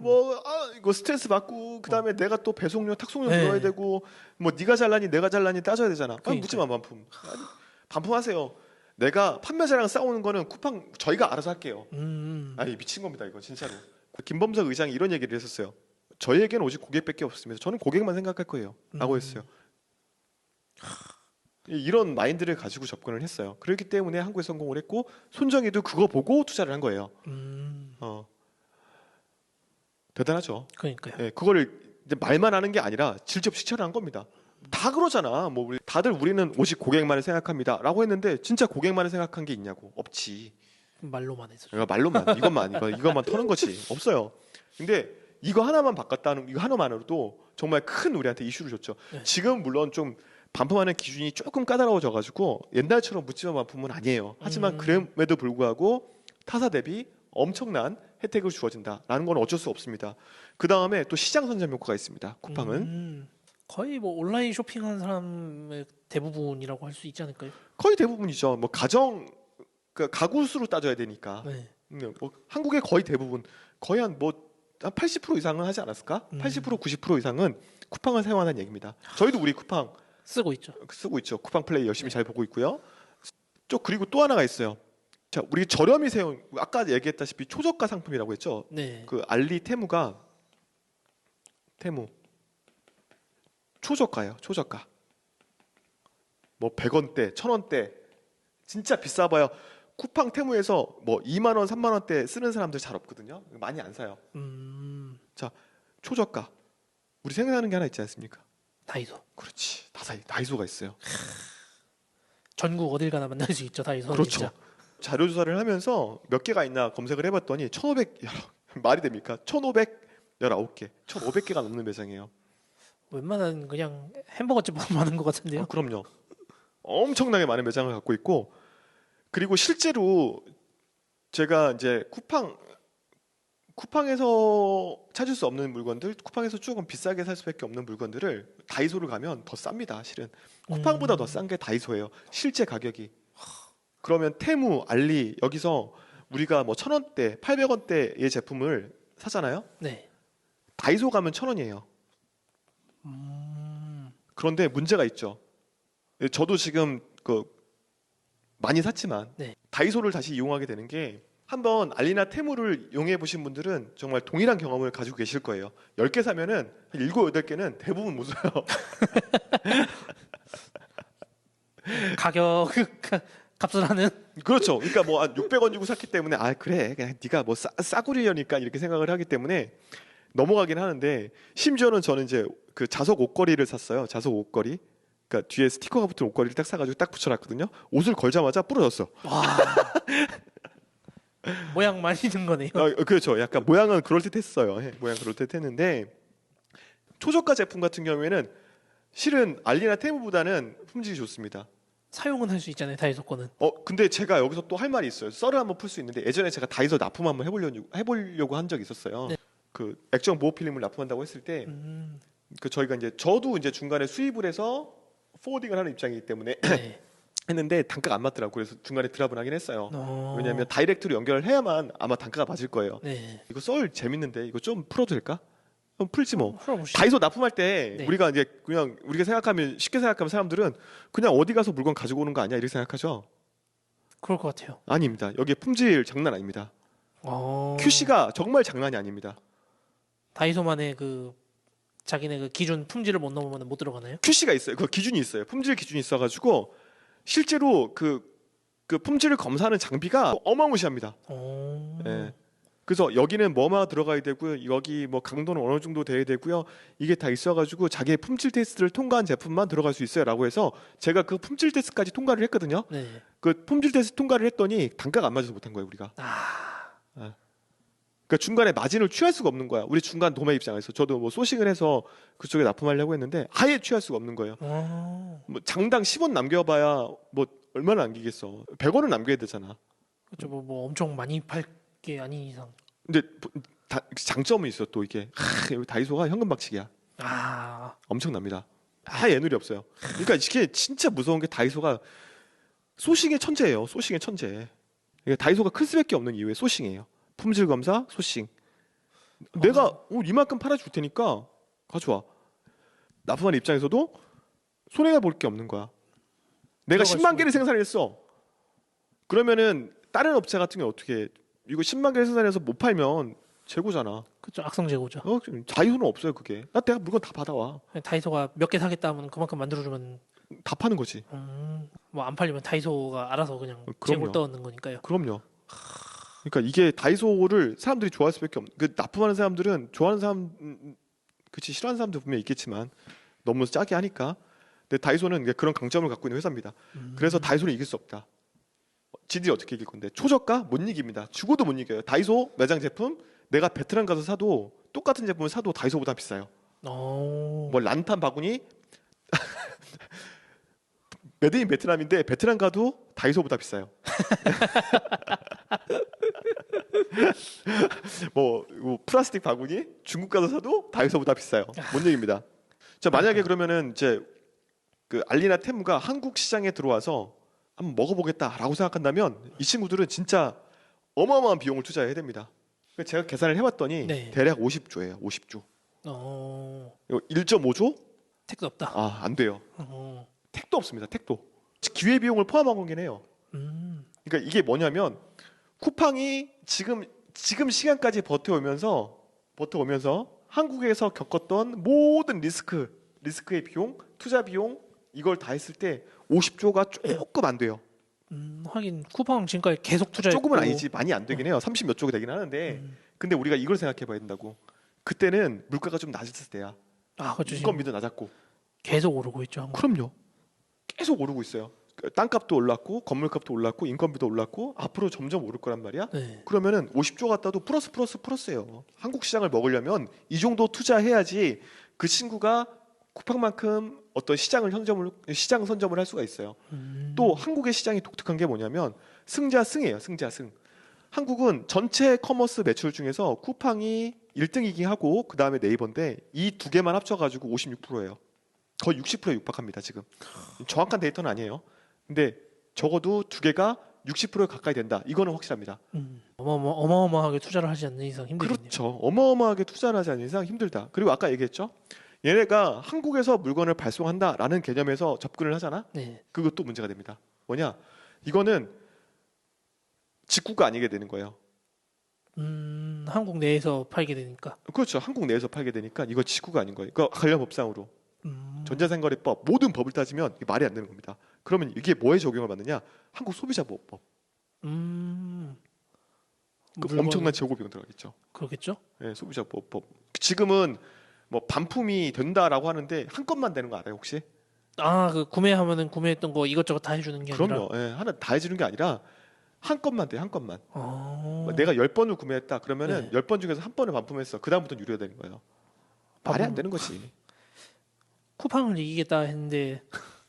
A: 이거 스트레스 받고 그다음에 내가 또 배송료 탁송료
B: 네.
A: 들어야 되고 뭐 네가 잘나니 내가 잘나니 따져야 되잖아.
B: 그러니까요.
A: 묻지마 반품. 아니, 반품하세요. 내가 판매자랑 싸우는 거는 쿠팡 저희가 알아서 할게요. 아니 미친 겁니다 이거 진짜로. 김범석 의장이 이런 얘기를 했었어요. 저희에게는 오직 고객밖에 없습니다. 저는 고객만 생각할 거예요. 라고 했어요. 이런 마인드를 가지고 접근을 했어요. 그렇기 때문에 한국에 성공을 했고 손정희도 그거 보고 투자를 한 거예요. 대단하죠.
B: 그러니까요.
A: 예, 그거를 이제 말만 하는 게 아니라 직접 실천을 한 겁니다. 다 그러잖아. 뭐 다들 우리는 오직 고객만을 생각합니다라고 했는데 진짜 고객만을 생각한 게 있냐고. 없지.
B: 말로만 해서.
A: 그러니까 말로만 이것만 터는 거지. 없어요. 근데 이거 하나만으로도 정말 큰 우리한테 이슈를 줬죠.
B: 네.
A: 지금 물론 좀 반품하는 기준이 조금 까다로워져 가지고 옛날처럼 묻지마 반품은 아니에요. 하지만 그럼에도 불구하고 타사 대비 엄청난 혜택을 주어진다라는 건 어쩔 수 없습니다. 그 다음에 또 시장 선점 효과가 있습니다. 쿠팡은
B: 거의 뭐 온라인 쇼핑하는 사람의 대부분이라고 할 수 있지 않을까요?
A: 거의 대부분이죠. 뭐 가구 수로 따져야 되니까.
B: 네.
A: 뭐 한국의 거의 대부분 거의 한 80% 이상은 하지 않았을까? 80% 90% 이상은 쿠팡을 사용하는 얘기입니다. 저희도 우리 쿠팡
B: 쓰고 있죠.
A: 쓰고 있죠. 쿠팡 플레이 열심히 잘 보고 있고요. 그리고 또 하나가 있어요. 자, 우리 저렴이 세운 아까 얘기했다시피 초저가 상품이라고 했죠.
B: 네.
A: 그 알리 테무 초저가예요. 초저가. 뭐 100원대, 1000원대 진짜 비싸봐요. 쿠팡 테무에서 뭐 2만 원, 3만 원대 쓰는 사람들 잘 없거든요. 많이 안 사요. 초저가. 우리 생각나는 게 하나 있지 않습니까?
B: 다이소.
A: 그렇지. 다이소가 있어요.
B: 전국 어딜 가나 만날 수 있죠. 다이소는
A: 그렇죠.
B: 진짜.
A: 자료 조사를 하면서 몇 개가 있나 검색을 해봤더니 1,500 말이 됩니까? 1,519개, 1,500개가 넘는 매장이에요.
B: 웬만한 그냥 햄버거집보다 많은 것 같은데요.
A: 그럼요. 엄청나게 많은 매장을 갖고 있고 그리고 실제로 제가 이제 쿠팡에서 찾을 수 없는 물건들, 쿠팡에서 조금 비싸게 살 수밖에 없는 물건들을 다이소를 가면 더 쌉니다. 실은 쿠팡보다 더 싼 게 다이소예요. 실제 가격이. 그러면 테무, 알리 여기서 우리가 뭐 1,000원대, 800원대의 제품을 사잖아요.
B: 네.
A: 다이소 가면 1,000원이에요. 그런데 문제가 있죠. 저도 지금 많이 샀지만
B: 네.
A: 다이소를 다시 이용하게 되는 게 한번 알리나 테무를 이용해 보신 분들은 정말 동일한 경험을 가지고 계실 거예요. 10개 사면은 한 7, 8개는 대부분 못 사요.
B: 가격 값을 하는.
A: 그렇죠. 그러니까 뭐 한 600원 주고 샀기 때문에 아 그래 그냥 네가 뭐 싸구려니까 이렇게 생각을 하기 때문에 넘어가긴 하는데 심지어는 저는 이제 그 자석 옷걸이를 샀어요. 자석 옷걸이. 그러니까 뒤에 스티커가 붙은 옷걸이를 딱 사가지고 딱 붙여놨거든요. 옷을 걸자마자 부러졌어.
B: 와. 모양 많이 든 거네요.
A: 그렇죠. 약간 모양은 그럴듯했어요. 모양 그럴듯했는데 초저가 제품 같은 경우에는 실은 알리나 테무보다는 품질이 좋습니다.
B: 사용은 할 수 있잖아요. 다이소 거는.
A: 근데 제가 여기서 또 할 말이 있어요. 썰을 한번 풀 수 있는데 예전에 제가 다이소 납품 한번 해보려고 한 적이 있었어요.
B: 네.
A: 그 액정 보호 필름을 납품한다고 했을 때 그 저희가 이제 저도 이제 중간에 수입을 해서 포워딩을 하는 입장이기 때문에
B: 네.
A: 했는데 단가가 안 맞더라고요. 그래서 중간에 드랍을 하긴 했어요.
B: 어.
A: 왜냐하면 다이렉트로 연결을 해야만 아마 단가가 맞을 거예요.
B: 네.
A: 이거 썰 재밌는데 이거 좀 풀어도 될까? 그럼 풀지 뭐.
B: 풀어보시죠.
A: 다이소 납품할 때
B: 네.
A: 우리가 이제 그냥 우리가 생각하면 쉽게 생각하면 사람들은 그냥 어디 가서 물건 가지고 오는 거 아니야 이렇게 생각하죠.
B: 그럴 것 같아요.
A: 아닙니다. 여기 품질 장난 아닙니다. QC가 정말 장난이 아닙니다.
B: 다이소만의 그 자기네 그 기준 품질을 못 넘으면 못 들어가나요?
A: QC가 있어요. 그 기준이 있어요. 품질 기준이 있어가지고 실제로 그 품질을 검사하는 장비가 어마무시합니다. 예. 그래서 여기는 뭐만 들어가야 되고요. 여기 뭐 강도는 어느 정도 돼야 되고요. 이게 다 있어가지고 자기의 품질 테스트를 통과한 제품만 들어갈 수 있어요라고 해서 제가 그 품질 테스트까지 통과를 했거든요.
B: 네.
A: 그 품질 테스트 통과를 했더니 단가가 안 맞아서 못한 거예요 우리가. 그러니까 중간에 마진을 취할 수가 없는 거야. 우리 중간 도매 입장에서 저도 뭐 소싱을 해서 그쪽에 납품하려고 했는데 아예 취할 수가 없는 거예요. 뭐 장당 10원 남겨봐야 뭐 얼마나 남기겠어. 100원은 남겨야 되잖아.
B: 그렇죠. 뭐 엄청 많이 팔 게 아닌 이상.
A: 근데 장점이 있어 또 이게 여기 다이소가 현금 박치기야. 엄청납니다. 예늘이 없어요. 그러니까 이게 진짜 무서운 게 다이소가 소싱의 천재예요. 소싱의 천재. 그러니까 다이소가 클 수밖에 없는 이유에 소싱이에요. 품질 검사, 소싱. 내가 이만큼 팔아줄 테니까 가져와. 납품하는 입장에서도 손해가 볼 게 없는 거야. 내가 10만 개를 생산했어. 그러면은 다른 업체 같은 경우 어떻게 이거 10만 개를 생산해서 못 팔면 재고잖아.
B: 그렇죠. 악성 재고죠.
A: 자유는 없어요 그게. 내가 물건 다 받아와.
B: 다이소가 몇 개 사겠다 하면 그만큼 만들어주면
A: 다 파는 거지.
B: 뭐 안 팔리면 다이소가 알아서 그냥 재고를 떠오는 거니까요.
A: 그럼요. 그러니까 이게 다이소를 사람들이 좋아할 수밖에 없는. 그 납품하는 사람들은 좋아하는 사람, 그치 싫어하는 사람도 분명 히 있겠지만 너무 짜게 하니까. 근데 다이소는 그런 강점을 갖고 있는 회사입니다. 그래서 다이소는 이길 수 없다. 지들이 어떻게 이길 건데 초저가 못 이깁니다. 죽어도 못 이겨요. 다이소 매장 제품 내가 베트남 가서 사도 똑같은 제품을 사도 다이소보다 비싸요. 뭐 란탄 바구니 메드인 베트남인데 베트남 가도 다이소보다 비싸요. 뭐 플라스틱 바구니 중국 가서 사도 다이소보다 비싸요. 못 얘기입니다. 자 만약에 그러면은 이제 그 알리나 테무가 한국 시장에 들어와서 한번 먹어보겠다라고 생각한다면 이 친구들은 진짜 어마어마한 비용을 투자해야 됩니다. 제가 계산을 해봤더니
B: 네.
A: 대략 50조예요. 50조. 1.5조?
B: 택도 없다.
A: 안 돼요. 택도 없습니다. 택도. 기회 비용을 포함한 거긴 해요. 그러니까 이게 뭐냐면 쿠팡이 지금 시간까지 버텨오면서 한국에서 겪었던 모든 리스크의 비용, 투자 비용 이걸 다 했을 때 50조가 조금 안 돼요.
B: 하긴 쿠팡 지금까지 계속 투자했고
A: 조금은 아니지 많이 안 되긴 해요. 30 몇 조가 되긴 하는데
B: 음.
A: 근데 우리가 이걸 생각해 봐야 된다고. 그때는 물가가 좀 낮았을 때야.
B: 아 그렇죠. 지금
A: 인건비도 낮았고.
B: 계속 오르고 있죠. 한국.
A: 그럼요. 계속 오르고 있어요. 땅값도 올랐고 건물값도 올랐고 인건비도 올랐고 앞으로 점점 오를 거란 말이야.
B: 네.
A: 그러면은 50조 갖다도 플러스예요. 한국 시장을 먹으려면 이 정도 투자해야지 그 친구가 쿠팡만큼 어떤 시장 선점을 할 수가 있어요. 또 한국의 시장이 독특한 게 뭐냐면 승자승이에요. 승자승. 한국은 전체 커머스 매출 중에서 쿠팡이 1등이긴 하고 그 다음에 네이버인데 이 두 개만 합쳐가지고 56%예요. 거의 60%에 육박합니다 지금. 정확한 데이터는 아니에요. 근데 적어도 두 개가 60%에 가까이 된다. 이거는 확실합니다.
B: 어마어마하게 투자를 하지 않는 이상 힘들겠네요.
A: 그렇죠. 어마어마하게 투자를 하지 않는 이상 힘들다. 그리고 아까 얘기했죠. 얘네가 한국에서 물건을 발송한다라는 개념에서 접근을 하잖아.
B: 네.
A: 그것도 문제가 됩니다. 뭐냐? 이거는 직구가 아니게 되는 거예요.
B: 한국 내에서 팔게 되니까.
A: 그렇죠. 한국 내에서 팔게 되니까 이거 직구가 아닌 거예요. 그러니까 관련 법상으로 전자상거래법 모든 법을 따지면 이게 말이 안 되는 겁니다. 그러면 이게 뭐에 적용을 받느냐? 한국 소비자보호법. 그 엄청난 재고 비용 들어가겠죠.
B: 그렇겠죠.
A: 네, 소비자보호법. 지금은 뭐 반품이 된다라고 하는데 한 건만 되는 거 알아요 혹시?
B: 그 구매하면은 구매했던 거 이것저것 다 해주는 게
A: 그럼요.
B: 아니라.
A: 예, 하나 다 해주는 게 아니라 한 건만 돼, 한 건만.
B: 어...
A: 내가 10번을 구매했다. 그러면은
B: 네.
A: 10번 중에서 한 번을 반품했어. 그 다음부터는 유료가 되는 거예요. 말이 안 되는 거지.
B: 쿠팡을 이기겠다 했는데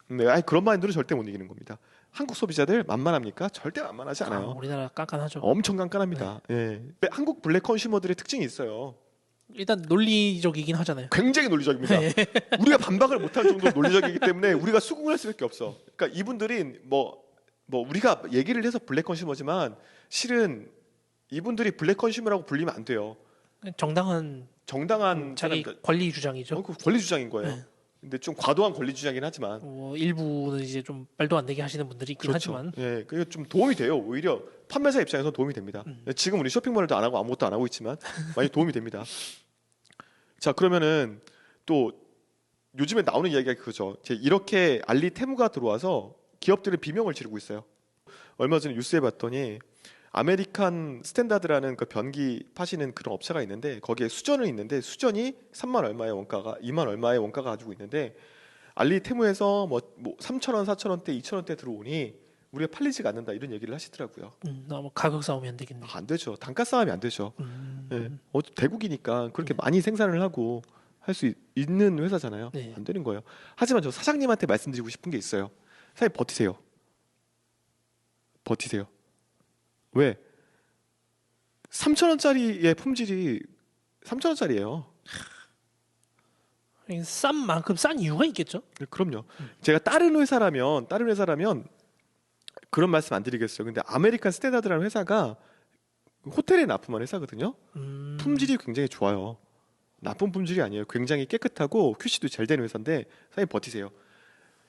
A: 네, 아니 그런 마인드로 절대 못 이기는 겁니다. 한국 소비자들 만만합니까? 절대 만만하지 않아요.
B: 우리나라 깐깐하죠.
A: 엄청 깐깐합니다. 예. 근데 한국 블랙 컨슈머들의 특징이 있어요.
B: 일단 논리적이긴 하잖아요.
A: 굉장히 논리적입니다.
B: 네.
A: 우리가 반박을 못할 정도로 논리적이기 때문에 우리가 수긍을 할 수밖에 없어. 그러니까 이분들이 뭐 우리가 얘기를 해서 블랙 컨슈머지만 실은 이분들이 블랙 컨슈머라고 불리면 안 돼요.
B: 정당한
A: 사람들.
B: 자기 권리 주장이죠.
A: 그 권리 주장인 거예요.
B: 네.
A: 근데 좀 과도한 권리 주장이긴 하지만
B: 일부는 이제 좀 말도 안 되게 하시는 분들이 있긴
A: 그렇죠.
B: 하지만
A: 예, 그게 좀 도움이 돼요. 오히려 판매자 입장에서 도움이 됩니다. 지금 우리 쇼핑몰도 안 하고 아무것도 안 하고 있지만 많이 도움이 됩니다. 자, 그러면은 또 요즘에 나오는 이야기가 그거죠. 이렇게 알리 테무가 들어와서 기업들은 비명을 지르고 있어요. 얼마 전에 뉴스에 봤더니 아메리칸 스탠다드라는 그 변기 파시는 그런 업체가 있는데 거기에 수전은 있는데 수전이 3만 얼마의 원가가 2만 얼마의 원가가 가지고 있는데 알리 테무에서 뭐 3,000원, 4,000원대, 2,000원대 들어오니 우리가 팔리지가 않는다 이런 얘기를 하시더라고요.
B: 너무 가격 싸움이 안 되겠네.
A: 안 되죠. 단가 싸움이 안 되죠. 예. 대국이니까 그렇게 많이 생산을 하고 할 수 있는 회사잖아요.
B: 네.
A: 안 되는 거예요. 하지만 저 사장님한테 말씀드리고 싶은 게 있어요. 사장님 버티세요. 버티세요. 왜? 3,000원짜리의 품질이 3,000원짜리예요.
B: 싼 만큼 싼 이유가 있겠죠.
A: 그럼요. 제가 다른 회사라면 그런 말씀 안 드리겠어요. 근데 아메리칸 스탠다드라는 회사가 호텔에 납품한 회사거든요. 품질이 굉장히 좋아요. 나쁜 품질이 아니에요. 굉장히 깨끗하고 QC도 잘 되는 회사인데 사장님 버티세요.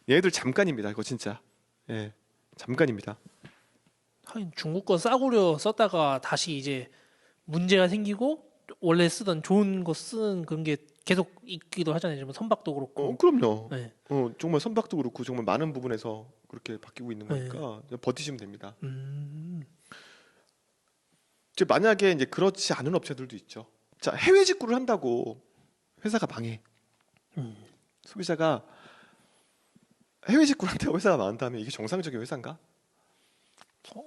A: 얘네들 잠깐입니다. 이거 진짜. 예, 잠깐입니다.
B: 하긴 중국 거 싸구려 썼다가 다시 이제 문제가 생기고 원래 쓰던 좋은 거 쓰는 그런 게 계속 있기도 하잖아요. 뭐 선박도 그렇고.
A: 그럼요.
B: 네.
A: 정말 선박도 그렇고 정말 많은 부분에서 그렇게 바뀌고 있는 거니까 버티시면 됩니다. 이제 만약에 이제 그렇지 않은 업체들도 있죠. 자, 해외 직구를 한다고 회사가 망해. 소비자가 해외 직구를 한다고 회사가 망한다면 이게 정상적인 회사인가?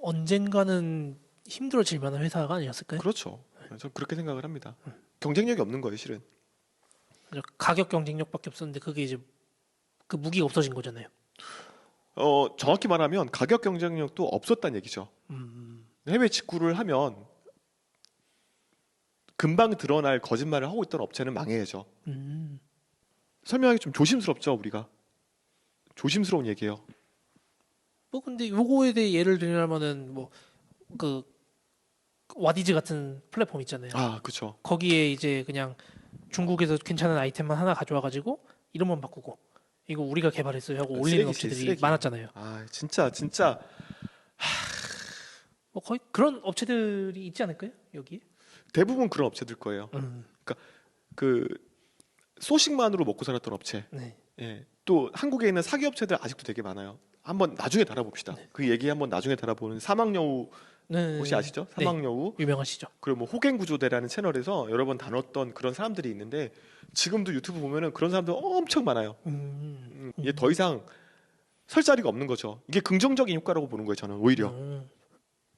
B: 언젠가는 힘들어질 만한 회사가 아니었을까요?
A: 그렇죠. 저는 그렇게 생각을 합니다. 경쟁력이 없는 거예요, 실은.
B: 가격 경쟁력밖에 없었는데 그게 이제 그 무기가 없어진 거잖아요.
A: 정확히 말하면 가격 경쟁력도 없었다는 얘기죠. 해외 직구를 하면 금방 드러날 거짓말을 하고 있던 업체는 망해야죠. 설명하기 좀 조심스럽죠, 우리가. 조심스러운 얘기예요.
B: 뭐 근데 요거에 대해 예를 들면은 뭐 그 와디즈 같은 플랫폼 있잖아요.
A: 아, 그렇죠.
B: 거기에 이제 그냥 중국에서 괜찮은 아이템만 하나 가져와 가지고 이름만 바꾸고 이거 우리가 개발했어요 하고 올리는
A: 쓰레기지,
B: 업체들이
A: 쓰레기.
B: 많았잖아요.
A: 아, 진짜
B: 뭐 거의 그런 업체들이 있지 않을까요? 여기?
A: 대부분 그런 업체들 거예요. 그 소식만으로 먹고 살았던 업체.
B: 네.
A: 예. 또 한국에 있는 사기 업체들 아직도 되게 많아요. 한번 나중에 달아봅시다. 그 얘기 한번 나중에 달아보는 사막여우
B: 네.
A: 혹시 아시죠?
B: 네.
A: 사막여우
B: 유명하시죠.
A: 그리고 뭐 호갱구조대라는 채널에서 여러 번 다뤘던 그런 사람들이 있는데 지금도 유튜브 보면은 그런 사람들 엄청 많아요. 이게 더 이상 설 자리가 없는 거죠. 이게 긍정적인 효과라고 보는 거예요. 저는 오히려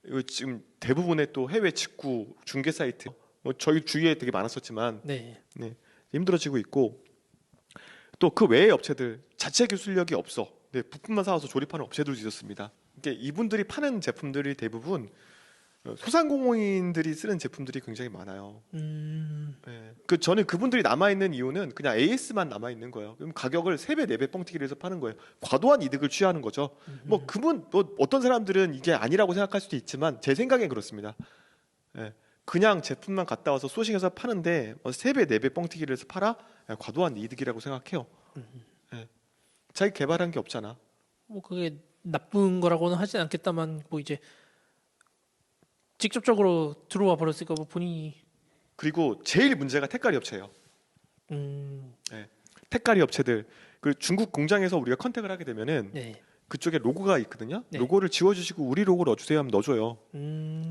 A: 이거 지금 대부분의 또 해외 직구 중개 사이트 뭐 저희 주위에 되게 많았었지만
B: 네.
A: 힘들어지고 있고 또 그 외의 업체들 자체 기술력이 없어. 부품만 사와서 조립하는 업체들도 있었습니다. 이게 이분들이 파는 제품들이 대부분 소상공인들이 쓰는 제품들이 굉장히 많아요. 저는 그분들이 남아 있는 이유는 그냥 AS만 남아 있는 거예요. 그럼 가격을 3배, 4배 뻥튀기를 해서 파는 거예요. 과도한 이득을 취하는 거죠. 뭐 그분 뭐 어떤 사람들은 이게 아니라고 생각할 수도 있지만 제 생각엔 그렇습니다. 그냥 제품만 갖다 와서 소싱해서 파는데 3배, 4배 뻥튀기를 해서 팔아? 과도한 이득이라고 생각해요. 자기 개발한 게 없잖아.
B: 뭐 그게 나쁜 거라고는 하진 않겠다만 뭐 이제 직접적으로 들어와 버렸으니까 뭐 본인이
A: 그리고 제일 문제가 택가리 업체예요. 택가리 업체들 그 중국 공장에서 우리가 컨택을 하게 되면은
B: 네.
A: 그쪽에 로고가 있거든요.
B: 네.
A: 로고를 지워주시고 우리 로고 넣어주세요 하면 넣어줘요.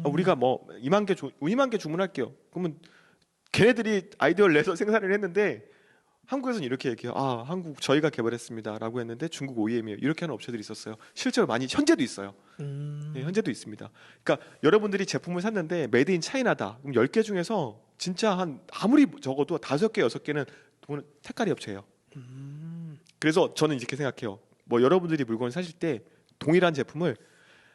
A: 우리가 뭐 2만 개 주문할게요. 그러면 걔네들이 아이디어를 내서 생산을 했는데 한국에서는 이렇게 얘기해요. 아, 한국 저희가 개발했습니다라고 했는데 중국 OEM이에요. 이렇게 하는 업체들이 있었어요. 실제로 많이 현재도 있어요. 현재도 있습니다. 그러니까 여러분들이 제품을 샀는데 메이드 인 차이나다. 그럼 10개 중에서 진짜 한 아무리 적어도 5개, 6개는 택가리 업체예요. 그래서 저는 이렇게 생각해요. 뭐 여러분들이 물건을 사실 때 동일한 제품을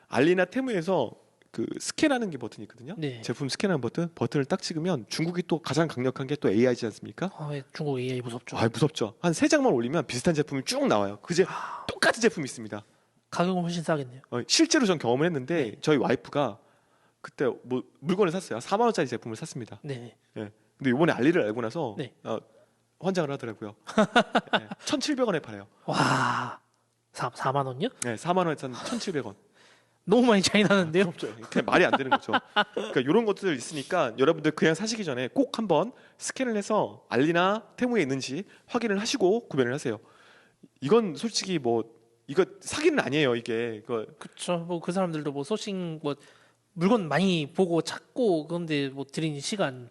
A: 알리나 테무에서 그 스캔하는 게 버튼이 있거든요.
B: 네.
A: 제품 스캔하는 버튼을 딱 찍으면 중국이 또 가장 강력한 게 또 AI지 않습니까?
B: 중국 AI 무섭죠.
A: 무섭죠. 한 3장만 올리면 비슷한 제품이 쭉 나와요. 똑같은 제품이 있습니다.
B: 가격은 훨씬 싸겠네요.
A: 실제로 전 경험을 했는데
B: 네.
A: 저희 와이프가 그때 뭐 물건을 샀어요. 4만 원짜리 제품을 샀습니다.
B: 네.
A: 근데 이번에 알리를 알고 나서
B: 네.
A: 환장을 하더라고요. 1,700원에 팔아요.
B: 와. 4만 원요?
A: 네, 4만 원에 산 1,700원.
B: 너무 많이 차이 나는데요.
A: 그냥 말이 안 되는 거죠. 그러니까 이런 것들 있으니까 여러분들 그냥 사시기 전에 꼭 한번 스캔을 해서 알리나 테무에 있는지 확인을 하시고 구매를 하세요. 이건 솔직히 뭐 이거 사기는 아니에요. 이게
B: 그렇죠. 뭐 그 사람들도 뭐 소싱 뭐 물건 많이 보고 찾고 그런데 뭐 들이는 시간.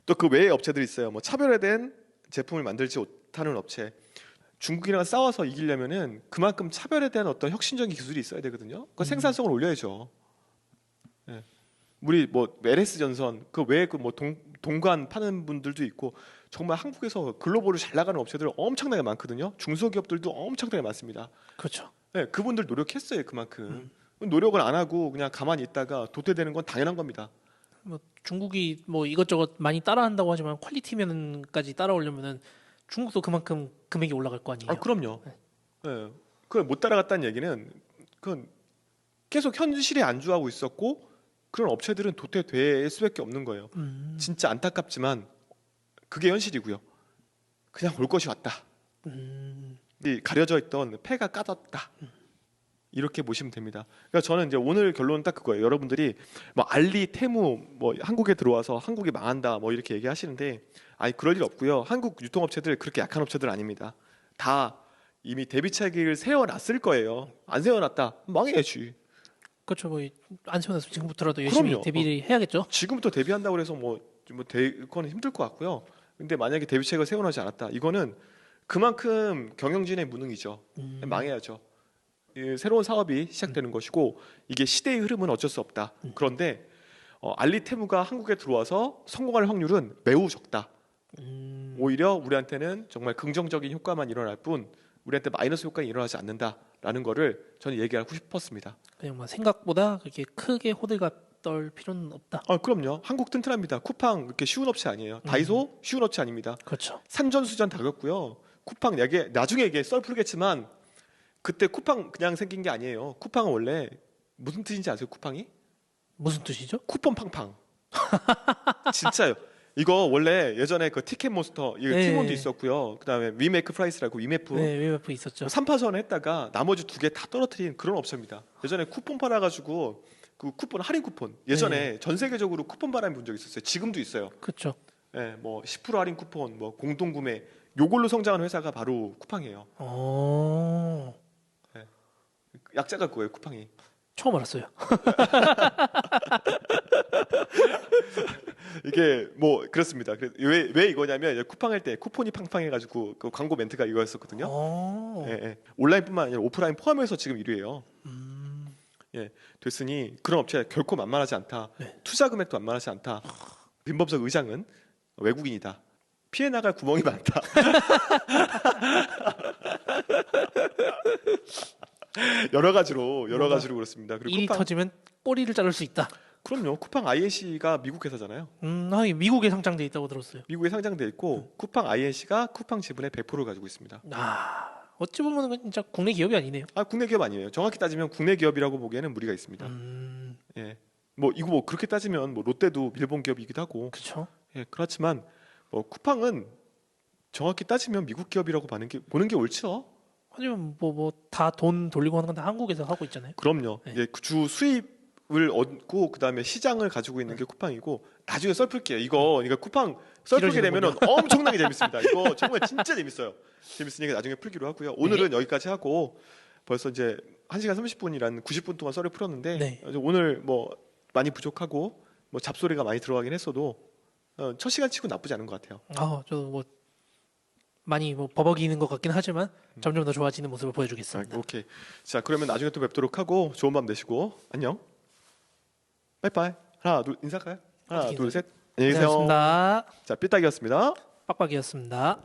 A: 또 그 외에 업체들이 있어요. 뭐 차별화된 제품을 만들지 못하는 업체. 중국이랑 싸워서 이기려면은 그만큼 차별에 대한 어떤 혁신적인 기술이 있어야 되거든요. 그 생산성을 올려야죠. 우리 뭐 LS 전선 그 외에 그 뭐 동관 파는 분들도 있고 정말 한국에서 글로벌로 잘 나가는 업체들 엄청나게 많거든요. 중소기업들도 엄청나게 많습니다.
B: 그렇죠.
A: 그분들 노력했어요. 그만큼 노력을 안 하고 그냥 가만히 있다가 도태되는 건 당연한 겁니다.
B: 뭐 중국이 뭐 이것저것 많이 따라한다고 하지만 퀄리티 면까지 따라오려면은 중국도 그만큼 금액이 올라갈 거 아니에요.
A: 그럼요. 그걸 못 따라갔다는 얘기는 그건 계속 현실에 안주하고 있었고 그런 업체들은 도태될 수밖에 없는 거예요. 진짜 안타깝지만 그게 현실이고요. 그냥 올 것이 왔다. 이 가려져 있던 폐가 까졌다. 이렇게 보시면 됩니다. 그러니까 저는 이제 오늘 결론은 딱 그거예요. 여러분들이 뭐 알리, 테무 뭐 한국에 들어와서 한국이 망한다 뭐 이렇게 얘기하시는데 아니 그럴 일 없고요. 한국 유통업체들 그렇게 약한 업체들 아닙니다. 다 이미 대비책을 세워놨을 거예요. 안 세워놨다 망해야지.
B: 그렇죠. 뭐 안 세워놨으면 지금부터라도 열심히
A: 그럼요.
B: 대비를 해야겠죠.
A: 지금부터 대비한다고 해서 그건 힘들 것 같고요. 근데 만약에 대비책을 세워놓지 않았다. 이거는 그만큼 경영진의 무능이죠. 망해야죠. 새로운 사업이 시작되는 것이고 이게 시대의 흐름은 어쩔 수 없다. 그런데 알리테무가 한국에 들어와서 성공할 확률은 매우 적다. 오히려 우리한테는 정말 긍정적인 효과만 일어날 뿐 우리한테 마이너스 효과는 일어나지 않는다라는 거를 저는 얘기하고 싶었습니다.
B: 그냥 뭐 생각보다 그렇게 크게 호들갑 떨 필요는 없다.
A: 그럼요. 한국 튼튼합니다. 쿠팡 이렇게 쉬운 업체 아니에요. 다이소 쉬운 업체 아닙니다.
B: 그렇죠.
A: 산전수전 다 겪고요. 쿠팡 나중에 이게 썰 풀겠지만 그때 쿠팡 그냥 생긴 게 아니에요. 쿠팡은 원래 무슨 뜻인지 아세요? 쿠팡이?
B: 무슨 뜻이죠?
A: 쿠폰 팡팡. 진짜요. 이거 원래 예전에 그 티켓몬스터 이거
B: 네.
A: 티몬도 있었고요. 그다음에 위메이크 프라이스라고 위메프
B: 네, 웨이프 있었죠.
A: 3파전 했다가 나머지 2개 다 떨어뜨린 그런 업체입니다. 예전에 쿠폰 팔아가지고 그 쿠폰 할인 쿠폰 예전에 전 세계적으로 쿠폰 바람이 분 적 있었어요. 지금도 있어요.
B: 그렇죠.
A: 뭐 10% 할인 쿠폰, 뭐 공동 구매 요걸로 성장한 회사가 바로 쿠팡이에요. 약자가 그거예요, 쿠팡이.
B: 처음 알았어요.
A: 이게 뭐 그렇습니다. 왜 이거냐면 이제 쿠팡 할 때 쿠폰이 팡팡해가지고 그 광고 멘트가 이거였었거든요. 예, 예. 온라인뿐만 아니라 오프라인 포함해서 지금 1위예요. 예, 됐으니 그런 업체 결코 만만하지 않다.
B: 네.
A: 투자 금액도 만만하지 않다. 김범석 의장은 외국인이다. 피해 나갈 구멍이 많다. 여러 가지로 그렇습니다. 그리고
B: 일이
A: 쿠팡,
B: 터지면 꼬리를 자를 수 있다.
A: 그럼요. 쿠팡 INC가 미국 회사잖아요.
B: 하긴 미국에 상장돼 있다고 들었어요.
A: 미국에 상장돼 있고 쿠팡 INC가 쿠팡 지분의 100%를 가지고 있습니다.
B: 어찌 보면 진짜 국내 기업이 아니네요.
A: 아, 국내 기업 아니에요. 정확히 따지면 국내 기업이라고 보기에는 무리가 있습니다. 예. 뭐 이거 뭐 그렇게 따지면 뭐 롯데도 일본 기업이기도 하고.
B: 그렇죠.
A: 예, 그렇지만 뭐 쿠팡은 정확히 따지면 미국 기업이라고 보는 게 옳죠.
B: 하지만 뭐 다 돈 돌리고 하는 건 다 한국에서 하고 있잖아요.
A: 그럼요.
B: 네.
A: 이제 주 수입을 얻고 그다음에 시장을 가지고 있는 게 쿠팡이고 나중에 썰풀게요. 이거 그러니까 쿠팡 썰풀게
B: 길어지는군요.
A: 되면은 엄청나게 재밌습니다. 이거 정말 진짜 재밌어요. 재밌으니까 나중에 풀기로 하고요. 오늘은 여기까지 하고 벌써 이제 1시간 30분이란 90분 동안 썰을 풀었는데
B: 네.
A: 오늘 뭐 많이 부족하고 뭐 잡소리가 많이 들어가긴 했어도 첫 시간 치고 나쁘지 않은 것 같아요.
B: 저도 뭐 많이 뭐 버벅이는 것 같긴 하지만 점점 더 좋아지는 모습을 보여주겠습니다.
A: 오케이. 자, 그러면 나중에 또 뵙도록 하고 좋은 밤 되시고 안녕. 빠이빠이. 하나, 둘 인사할까요? 하나,
B: 어떻게
A: 둘, 셋. 안녕히 계세요.
B: 고생하셨습니다.
A: 자, 삐딱이었습니다.
B: 빡빡이었습니다.